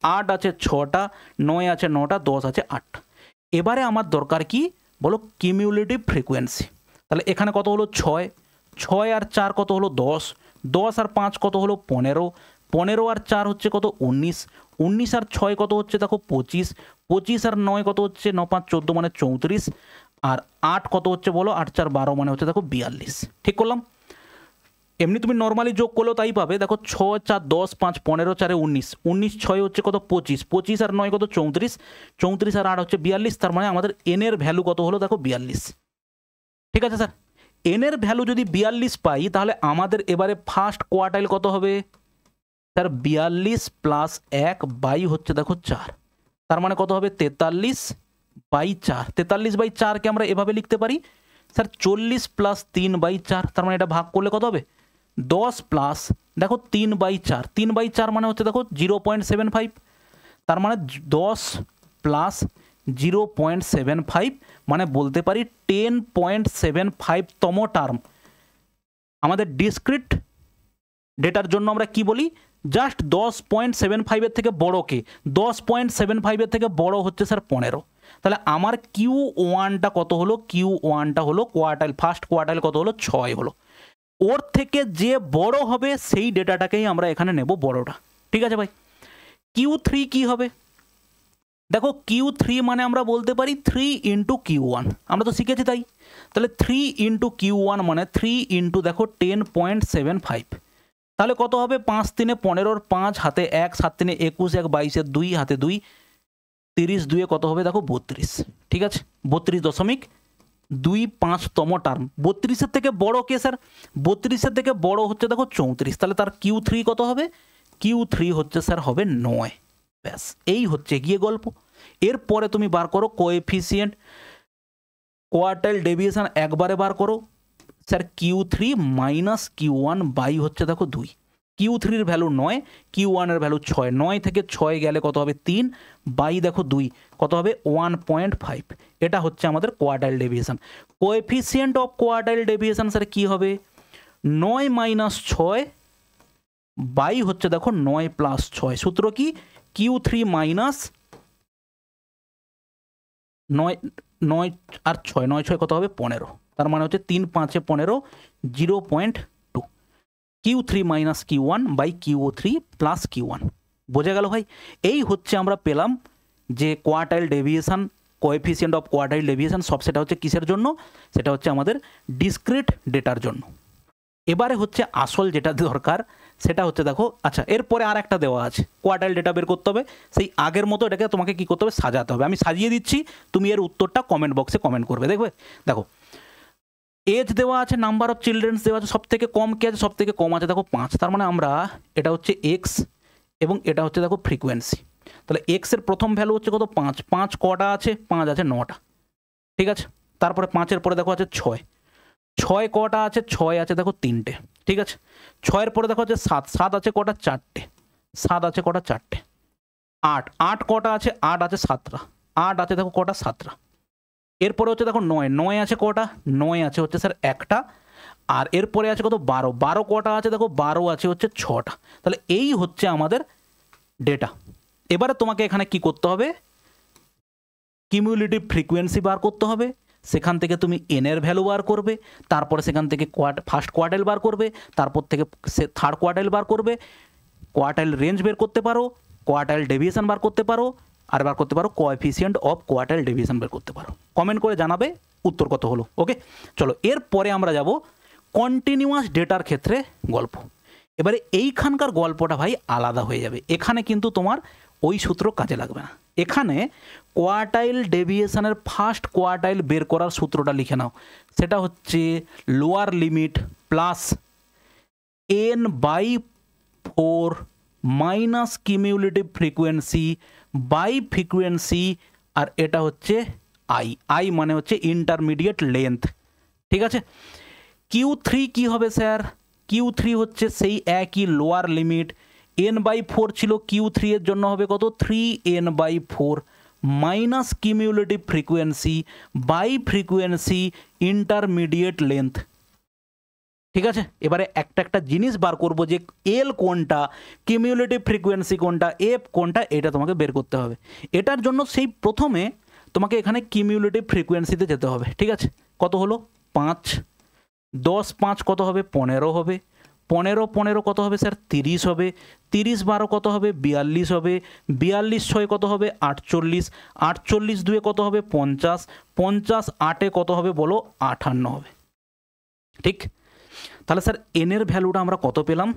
[SPEAKER 1] 8 আছে 6টা, 9 আছে 9টা, 10 আছে 8টা। এবারে আমার দরকার কি বলো, কিউমুলেটিভ ফ্রিকোয়েন্সি। তাহলে এখানে কত হলো 6 আর 4 কত হলো 10, 10 আর 5 কত হলো 15, 15 আর 4 হচ্ছে কত 19, 19 আর 6 কত হচ্ছে দেখো 25, 25 আর 9 কত হচ্ছে 9 5 14 মানে 34, আর 8 কত হচ্ছে বলো 8 4 12 মানে হচ্ছে দেখো 42। ঠিক করলাম। এমনি তুমি নর্মালি যোগ করলেও তাই পাবে। দেখো 6 4 10 5 15 4 19, 19 6 হচ্ছে কত 25, 25 আর 9 কত 34, 34 আর 8 হচ্ছে 42। তার মানে আমাদের এন এর ভ্যালু কত হলো দেখো 42। ঠিক আছে স্যার, এন এর ভ্যালু যদি 42 পাই তাহলে আমাদের এবারে ফার্স্ট কোয়ার্টাইল কত হবে স্যার, 42 প্লাস 1 বাই হচ্ছে দেখো 4, তার মানে কত হবে 43 বাই 4। 43 বাই 4কে আমরা এভাবে লিখতে পারি স্যার 40 প্লাস 3 বাই 4, তার মানে এটা ভাগ করলে কত হবে 10 প্লাস দেখো 3 বাই 4, 3 বাই 4 মানে হচ্ছে দেখো 0.75, তার মানে 10 প্লাস 0.75 মানে বলতে পারি 10.75তম টার্ম। আমাদের ডিসক্রিট ডেটার জন্য আমরা কি বলি, জাস্ট 10.75-এর থেকে বড়কে, 10.75-এর থেকে বড় হচ্ছে স্যার 15। তাহলে আমার Q1টা কত হলো, Q1টা হলো কোয়ার্টাইল, ফার্স্ট কোয়ার্টাইল কত হলো 6 হলো। ওর থেকে যে বড় হবে সেই ডেটাটাকেই আমরা এখানে নেব বড়টা। ঠিক আছে ভাই। Q3 কি হবে, দেখো Q3 মানে আমরা বলতে পারি 3 ইন্টু Q1, আমরা তো শিখেছি তাই। তাহলে 3 ইন্টু Q1 মানে 3 ইন্টু দেখো 10.75, তাহলে কত হবে 5 3 15, 5 হাতে 1, 7 3 21, 1 22, 2 হাতে 2, 30 2 কত হবে দেখো 32। ঠিক আছে, 32.25তম টার্ম। 32-এর থেকে বড় কে স্যার, 32-এর থেকে বড় হচ্ছে দেখো 34, তাহলে তার Q3 কত হবে, Q3 হচ্ছে স্যার হবে 9। ব্যাস এই হচ্ছে গিয়ে গল্প। এরপরে তুমি বার করো কোএফিসিয়েন্ট, কোয়ার্টাইল ডেভিয়েশন একবারে বার করো sir, Q3 minus Q1 by হচ্ছে দেখো 2। Q3-র ভ্যালু 9, Q1-এর ভ্যালু 6, 9 থেকে 6 গেলে কত হবে 3 বাই দেখো 2 কত হবে 1.5। এটা হচ্ছে আমাদের quartile deviation. Coefficient of quartile deviation sir কি হবে, 9 মাইনাস 6 বাই হচ্ছে দেখো 9 প্লাস 6, সূত্র কি Q3 মাইনাস 9 9 আর 6, 9 6 কত হবে 15, তার মানে হচ্ছে 3 5 15, 0.2। Q3 minus Q1 by Q3 plus Q1। বোঝা গেল ভাই। এই হচ্ছে আমরা পেলাম যে quartile deviation, coefficient of quartile deviation, সব সেটা হচ্ছে কিসের জন্য, সেটা হচ্ছে আমাদের ডিসক্রিট ডেটার জন্য। এবারে হচ্ছে আসল যেটা দরকার সেটা হচ্ছে দেখো, আচ্ছা এরপরে আর একটা দেওয়া আছে, কোয়ার্টাইল ডেটা বের করতে হবে, সেই আগের মতো এটাকে তোমাকে কি করতে হবে, সাজাতে হবে। আমি সাজিয়ে দিচ্ছি, তুমি এর উত্তরটা কমেন্ট বক্সে কমেন্ট করবে, দেখবে। দেখো এজ দেওয়া আছে, নাম্বার অফ চিলড্রেন্স দেওয়া আছে, সব থেকে কম কে আছে, সব থেকে কম আছে দেখো 5, তার মানে আমরা এটা হচ্ছে এক্স এবং এটা হচ্ছে দেখো ফ্রিকোয়েন্সি। তাহলে এক্সের প্রথম ভ্যালু হচ্ছে কত 5, 5 কটা আছে 5 আছে 9টা। ঠিক আছে, তারপরে 5-এর পরে দেখো আছে 6, 6 কটা আছে? 6 আছে দেখো 3টে, ঠিক আছে। 6-এর পরে দেখো আছে 7, 7 আছে কটা? 4টে, 7 আছে কটা? 4টে। 8, 8 কটা আছে? 8 আছে 7টা, 8 আছে দেখো কটা? 7টা। এরপরে হচ্ছে দেখো 9, 9 আছে কটা? 9 আছে হচ্ছে স্যার একটা। আর এরপরে আছে কত? 12, 12 কটা আছে? দেখো 12 আছে হচ্ছে 6টা। তাহলে এই হচ্ছে আমাদের ডেটা। এবারে তোমাকে এখানে কি করতে হবে? কিউমুলেটিভ ফ্রিকোয়েন্সি বার করতে হবে, সেখান থেকে তুমি এন এর ভ্যালু বার করবে, তারপরে সেখান থেকে ফার্স্ট কোয়ার্টাইল বার করবে, তারপর থেকে থার্ড কোয়ার্টাইল বার করবে, কোয়ার্টাইল রেঞ্জ বের করতে পারো, কোয়ার্টাইল ডেভিয়েশন বার করতে পারো, আর বার করতে পারো কোএফিসিয়েন্ট অফ কোয়ার্টাইল ডেভিয়েশন বের করতে পারো। কমেন্ট করে জানাবে উত্তর কত হলো। ওকে, চলো এরপরে আমরা যাব কন্টিনিউয়াস ডেটার ক্ষেত্রে গল্প। এবারে এইখানকার গল্পটা ভাই আলাদা হয়ে যাবে, এখানে কিন্তু তোমার ওই সূত্র কাজে লাগবে না। এখানে কোয়ার্টাইল ডেভিয়েশনের ফার্স্ট কোয়ার্টাইল বের করার সূত্রটা লিখে নাও, সেটা হচ্ছে lower limit plus n/4 minus cumulative frequency by frequency, আর এটা হচ্ছে আই, আই মানে হচ্ছে ইন্টারমিডিয়েট লেন্থ, ঠিক আছে। Q3 কি হবে স্যার? Q3 হচ্ছে সেই একই লোয়ার লিমিট, n/4 ছিল Q3 এর জন্য হবে কত? 3n/4 minus cumulative frequency by frequency intermediate length, ঠিক আছে। এবারে একটা একটা জিনিস বার করবো যে এল কোনটা, কিউমুলেটিভ ফ্রিকোয়েন্সি কোনটা, এফ কোনটা, এটা তোমাকে বের করতে হবে। এটার জন্য সেই প্রথমে তোমাকে এখানে কিউমুলেটিভ ফ্রিকোয়েন্সিতে যেতে হবে, ঠিক আছে। কত হলো? 5, 10 5 কত হবে? 15 হবে, 15 15 কত হবে স্যার? 30 হবে, 30 12 কত হবে? 42 হবে, 42 6 কত হবে? 48, 48 2 কত হবে? 50, 50 8 কত হবে বলো? 58 হবে, ঠিক। তাহলে স্যার এন এর ভ্যালুটা আমরা কত পেলাম?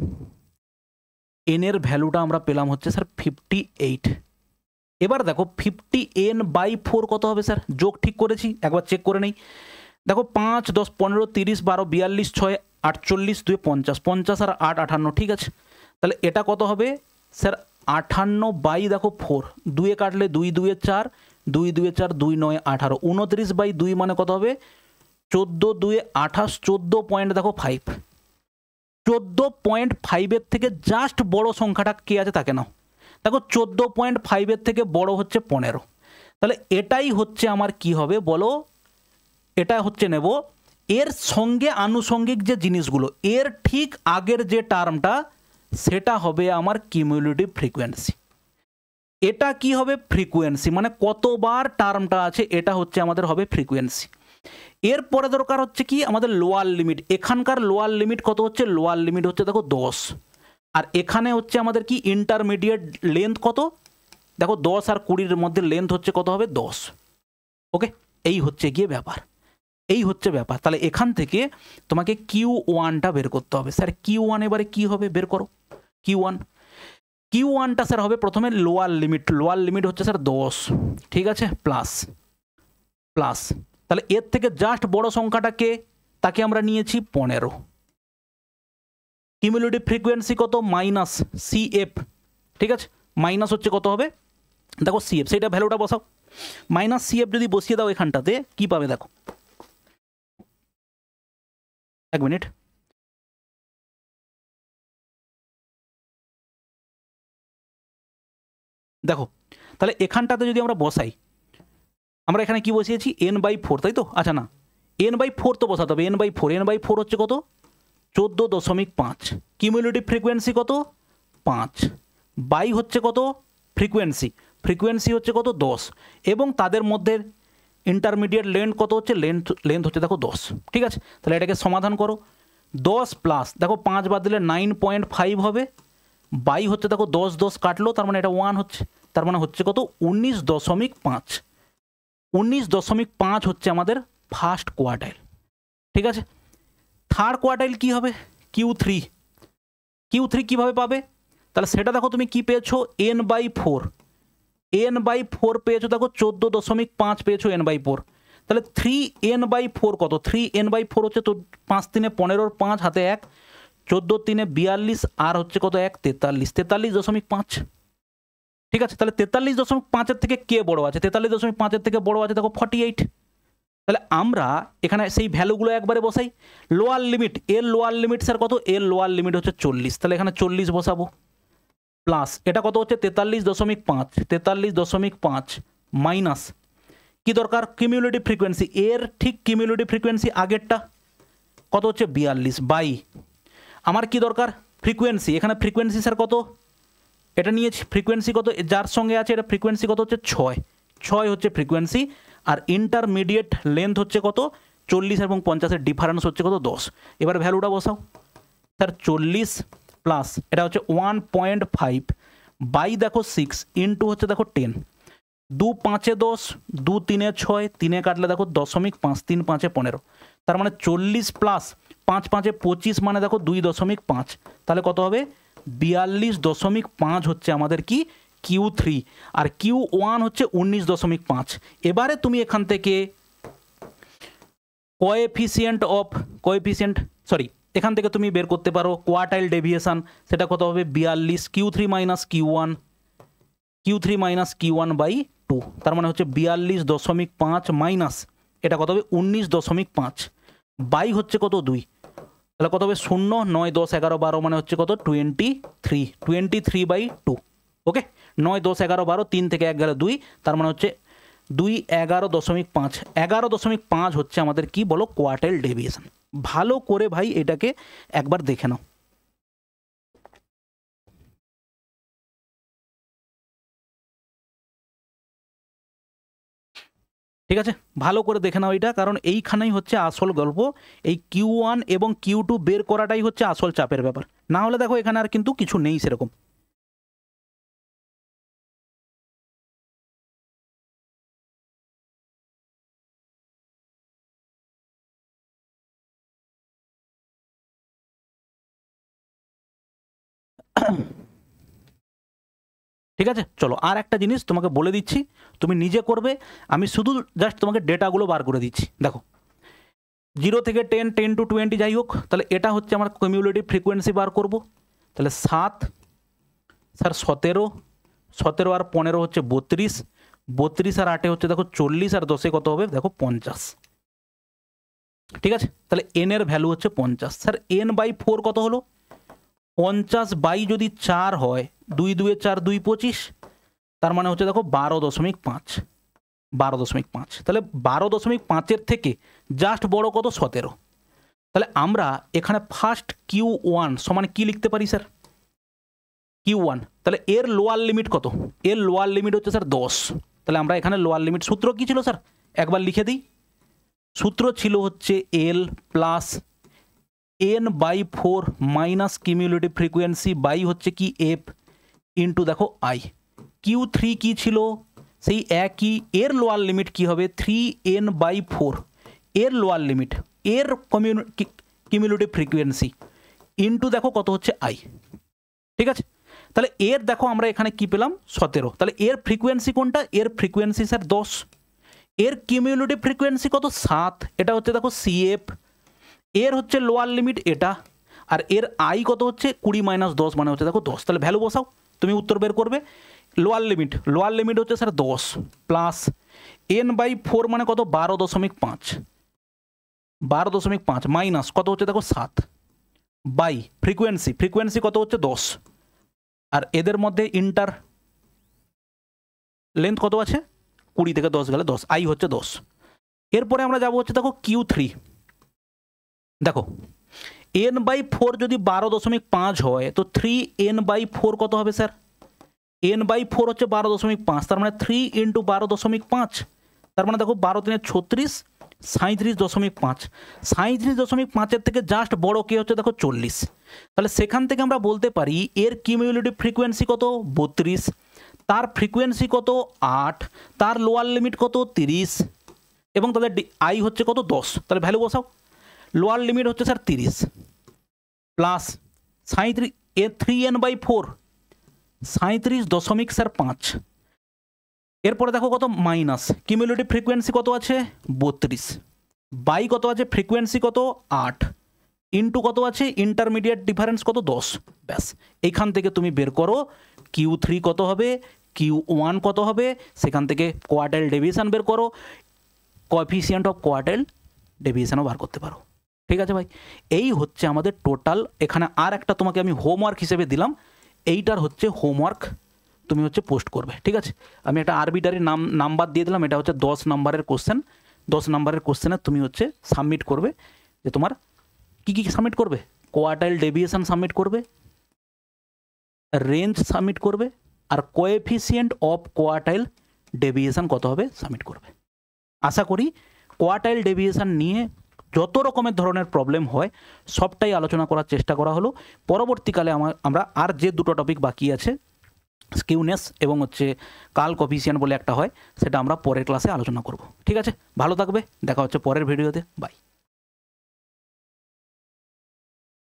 [SPEAKER 1] এন এর ভ্যালুটা আমরা পেলাম হচ্ছে স্যার 58। এবার দেখো 50n/4 কত হবে স্যার? যোগ ঠিক করেছি, একবার চেক করে নেই। দেখো 5 10 15 30 12 42 6 48 2 50, 50 আর 8 58, ঠিক আছে। তাহলে এটা কত হবে স্যার? 58 বাই দেখো 4, 2 কাটলে 2 2 4, 2 2 4 2 9 18, 29/2 মানে কত হবে? 14 2 28, 14 পয়েন্ট দেখো 5, 14.5 থেকে জাস্ট বড় সংখ্যাটা কে আছে তাকে নাও। দেখো 14.5 থেকে বড় হচ্ছে 15, তাহলে এটাই হচ্ছে আমার কি হবে বলো? এটা হচ্ছে নেব এর সঙ্গে আনুষঙ্গিক যে জিনিসগুলো, এর ঠিক আগের যে টার্মটা, সেটা হবে আমার কিউমুলেটিভ ফ্রিকোয়েন্সি। এটা কি হবে? ফ্রিকোয়েন্সি, মানে কতবার টার্মটা আছে, এটা হচ্ছে আমাদের হবে ফ্রিকোয়েন্সি। এরপরে দরকার হচ্ছে কি আমাদের লোয়ার লিমিট। এখানকার লোয়ার লিমিট কত হচ্ছে? লোয়ার লিমিট হচ্ছে দেখো 10, আর এখানে হচ্ছে আমাদের কি ইন্টারমিডিয়েট লেন্থ কত? দেখো 10 আর 20-এর মধ্যে লেন্থ হচ্ছে কত হবে? 10। ওকে, এই হচ্ছে গিয়ে ব্যাপার, এই হচ্ছে ব্যাপার। তাহলে এখান থেকে তোমাকে Q1টা বের করতে হবে। স্যার Q1 এবারে কি হবে? বের করো Q1। Q1টা স্যার হবে প্রথমে লোয়ার লিমিট, লোয়ার লিমিট হচ্ছে স্যার 10, ঠিক আছে, প্লাস প্লাস, তাহলে এর থেকে জাস্ট বড় সংখ্যাটা কে, তাকে আমরা নিয়েছি 15। কিউমুলেটিভ ফ্রিকোয়েন্সি কত? মাইনাস CF, ঠিক আছে। মাইনাস হচ্ছে কত হবে? দেখো CF, সেইটা ভ্যালুটা বসাও। মাইনাস CF যদি বসিয়ে দাও এখানটাতে কি পাবে দেখো, এক মিনিট, দেখো তাহলে এখানটাতে যদি আমরা বসাই, আমরা এখানে কি বসিয়েছি? n/4, তাই তো? আচ্ছা না, n/4 তো বসাতে হবে, n/4, n/4 হচ্ছে কত? 14.5। কিউমুলেটিভ ফ্রিকোয়েন্সি কত? 5 বাই হচ্ছে কত? ফ্রিকোয়েন্সি, ফ্রিকোয়েন্সি হচ্ছে কত? 10, এবং তাদের মধ্যে ইন্টারমিডিয়েট লেন্থ কত হচ্ছে? লেন্থ হচ্ছে দেখো 10, ঠিক আছে। তাহলে এটাকে সমাধান করো, 10 প্লাস দেখো 5 বাদ দিলে 9.5 হবে, বাই হচ্ছে দেখো 10 10 কাটলো, তার মানে এটা 1 হচ্ছে, তার মানে হচ্ছে কত? 19.5। 19.5 হচ্ছে আমাদের ফার্স্ট কোয়ার্টাইল, ঠিক আছে। থার্ড কোয়ার্টাইল কি হবে? Q3। Q3 কিভাবে পাবে? তাহলে সেটা দেখো তুমি কি পেয়েছো? n/4, n/4 পেয়েছো দেখো 14.5 পেয়েছো n/4। তাহলে 3n/4 কত? 3n/4 হচ্ছে তো 5 3 15, 5 হাতে 1, 14 3 42, আর হচ্ছে কত? 1 43, 43.5, ঠিক আছে। তাহলে 43.5-এর থেকে কে বড় আছে? 43.5-এর থেকে বড় আছে দেখো 48। তাহলে আমরা এখানে সেই ভ্যালুগুলো একবারে বসাই। লোয়ার লিমিট, এর লোয়ার লিমিট স্যার কত? এর লোয়ার লিমিট হচ্ছে 40, তাহলে এখানে 40 বসাবো, প্লাস এটা কত হচ্ছে 43.5, 43.5 মাইনাস কি দরকার? কিউমুলেটিভ ফ্রিকোয়েন্সি, এর ঠিক কিউমুলেটিভ ফ্রিকোয়েন্সি আগেরটা কত হচ্ছে 42 বাই আমার কি দরকার? ফ্রিকোয়েন্সি, এখানে ফ্রিকোয়েন্সি স্যার কত? এটা নিয়েছি ফ্রিকোয়েন্সি কত যার সঙ্গে আছে, এটা ফ্রিকোয়েন্সি কত হচ্ছে 6 হচ্ছে ফ্রিকোয়েন্সি, আর ইন্টারমিডিয়েট লেন্থ হচ্ছে কত? 40 এবং 50-এর ডিফারেন্স হচ্ছে কত? 10। এবার ভ্যালুটা বসাও স্যার, 40 প্লাস এটা হচ্ছে 1.5 বাই দেখো 6 ইন্টু হচ্ছে দেখো 10, 2 5 10, 2 3 6, 3 কাটলে দেখো 0.5, 3 5 15, তার মানে 40 প্লাস 5 5 25 মানে দেখো 2.5, তাহলে কত হবে? 42.5 হচ্ছে আমাদের কি Q3, আর Q1 হচ্ছে 19.5। এবারে তুমি এখান থেকে এখান থেকে তুমি বের করতে পারো কোয়ার্টাইল ডেভিয়েশন, সেটা কত হবে? 42 Q3 মাইনাস Q1 বাই 2, তার মানে হচ্ছে 42.5 মাইনাস এটা কত হবে? 19.5 বাই হচ্ছে কত? 2, তাহলে কত হবে? 0 9 10 11 12 মানে হচ্ছে কত? 23/2। ওকে, 9 10 11 12, 3 থেকে 1 গেল 2, তার মানে হচ্ছে 2 11.5, 11.5 হচ্ছে আমাদের কি বলো? Quartile deviation. ভালো করে ভাই এটাকে একবার দেখে নাও। ঠিক আছে, ভালো করে দেখে নাও এটা, কারণ এইখানেই হচ্ছে আসল গল্প। এই Q1 এবং Q2 বের করাটাই হচ্ছে আসল চাপের ব্যাপার, না হলে দেখো এখানে আর কিন্তু কিছু নেই সেরকম। ঠিক আছে, চলো আর একটা জিনিস তোমাকে বলে দিচ্ছি, তুমি নিজে করবে, আমি শুধু জাস্ট তোমাকে ডেটাগুলো বার করে দিচ্ছি। দেখো 0 থেকে 10, 10 to 20 যাই হোক, তাহলে এটা হচ্ছে আমার কিউমুলেটিভ ফ্রিকোয়েন্সি বার করব। তাহলে 7 স্যার 17, 17 আর 15 হচ্ছে 32, 32 আর 8 হচ্ছে দেখো 40, আর 10 কত হবে? দেখো 50। ঠিক আছে, তাহলে এন এর ভ্যালু হচ্ছে 50। স্যার n বাই 4 কত হলো? 50 বাই যদি 4 হয়, 2 2 4 2 25, তার মানে হচ্ছে দেখো 12.5, 12.5, তাহলে 12.5-এর থেকে জাস্ট বড় কত? 17। তাহলে আমরা এখানে ফার্স্ট Q1 সমান কি লিখতে পারি স্যার? Q1, তাহলে এর লোয়ার লিমিট কত? এর লোয়ার লিমিট হচ্ছে স্যার 10, তাহলে আমরা এখানে লোয়ার লিমিট সূত্র কি ছিল স্যার? একবার লিখে দিই। সূত্র ছিল হচ্ছে L plus n/4 minus cumulative frequency by হচ্ছে কি F ইন্টু দেখো I। Q3 কি ছিল? সেই একই, এর লোয়ার লিমিট কি হবে? 3n/4, এর লোয়ার লিমিট, এর কিউমুলেটিভ ফ্রিকোয়েন্সি ইন্টু দেখো কত হচ্ছে I। ঠিক আছে, তাহলে এর দেখো আমরা এখানে কি পেলাম? 17, তাহলে এর ফ্রিকোয়েন্সি কোনটা? এর ফ্রিকোয়েন্সি স্যার 10, এর কিউমুলেটিভ ফ্রিকোয়েন্সি কত? 7, এটা হচ্ছে দেখো CF, এর হচ্ছে লোয়ার লিমিট এটা, আর এর I কত হচ্ছে? 20 - 10 মানে হচ্ছে দেখো 10। তাহলে ভ্যালু বসাও, তুমি উত্তর বের করবে। লোয়ার লিমিট হচ্ছে স্যার 10 প্লাস n/4 মানে কত? 12.5, 12.5 মাইনাস কত হচ্ছে দেখো 7 বাই ফ্রিকোয়েন্সি কত হচ্ছে? 10, আর এদের মধ্যে ইন্টার লেন্থ কত আছে? 20 থেকে 10 গেলে 10, I হচ্ছে 10। এরপরে আমরা যাবো হচ্ছে দেখো Q3। দেখো n/4 যদি 12.5 হয়, তো 3n/4 কত হবে স্যার? n/4 হচ্ছে 12.5, তার মানে 3 ইন্টু 12.5, তার মানে দেখো 12 3 36, 37.5, 37.5-এর থেকে জাস্ট বড় কে হচ্ছে দেখো 40। তাহলে সেখান থেকে আমরা বলতে পারি এর কিউমুলেটিভ ফ্রিকোয়েন্সি কত? 32, তার ফ্রিকোয়েন্সি কত? 8, তার লোয়ার লিমিট কত? 30, এবং তাদের I হচ্ছে কত? 10। তাহলে ভ্যালু বসাও। লোয়ার লিমিট হচ্ছে স্যার 30 প্লাস 3n/4, 37.5। এরপরে দেখো কত? মাইনাস কিউমুলেটিভ ফ্রিকোয়েন্সি কত আছে? 32 বাই কত আছে? ফ্রিকোয়েন্সি কত? 8 ইন্টু কত আছে? ইন্টারমিডিয়েট ডিফারেন্স কত? 10। ব্যাস, এইখান থেকে তুমি বের করো Q3 কত হবে, Q1 কত হবে, সেখান থেকে কোয়ার্টাইল ডেভিয়েশন বের করো। কোএফিসিয়েন্ট অফ কোয়ার্টাইল ডেভিয়েশনও বার করতে পারো। ঠিক আছে ভাই, এই হচ্ছে আমাদের টোটাল। এখানে আর একটা তোমাকে আমি হোমওয়ার্ক হিসেবে দিলাম, এইটার হচ্ছে হোমওয়ার্ক তুমি হচ্ছে পোস্ট করবে। ঠিক আছে, আমি একটা আরবিটারি নাম্বার দিয়ে দিলাম, এটা হচ্ছে 10 নাম্বারের কোশ্চেন। 10 নাম্বারের কোশ্চেনে তুমি হচ্ছে সাবমিট করবে যে তোমার কী কী সাবমিট করবে, কোয়ার্টাইল ডেভিয়েশন সাবমিট করবে, রেঞ্জ সাবমিট করবে, আর কোএফিসিয়েন্ট অফ কোয়ার্টাইল ডেভিয়েশন কত হবে সাবমিট করবে। আশা করি কোয়ার্টাইল ডেভিয়েশন নিয়ে যত রকমের ধরনের প্রবলেম হয় সবটাই আলোচনা করার চেষ্টা করা হলো। পরবর্তীকালে আমরা আর যে দুটো টপিক বাকি আছে, স্কিউনেস এবং হচ্ছে কাল কোফিসিয়েন্ট বলে একটা হয়, সেটা আমরা পরের ক্লাসে আলোচনা করব। ঠিক আছে, ভালো থাকবে, দেখা হচ্ছে পরের ভিডিওতে, বাই।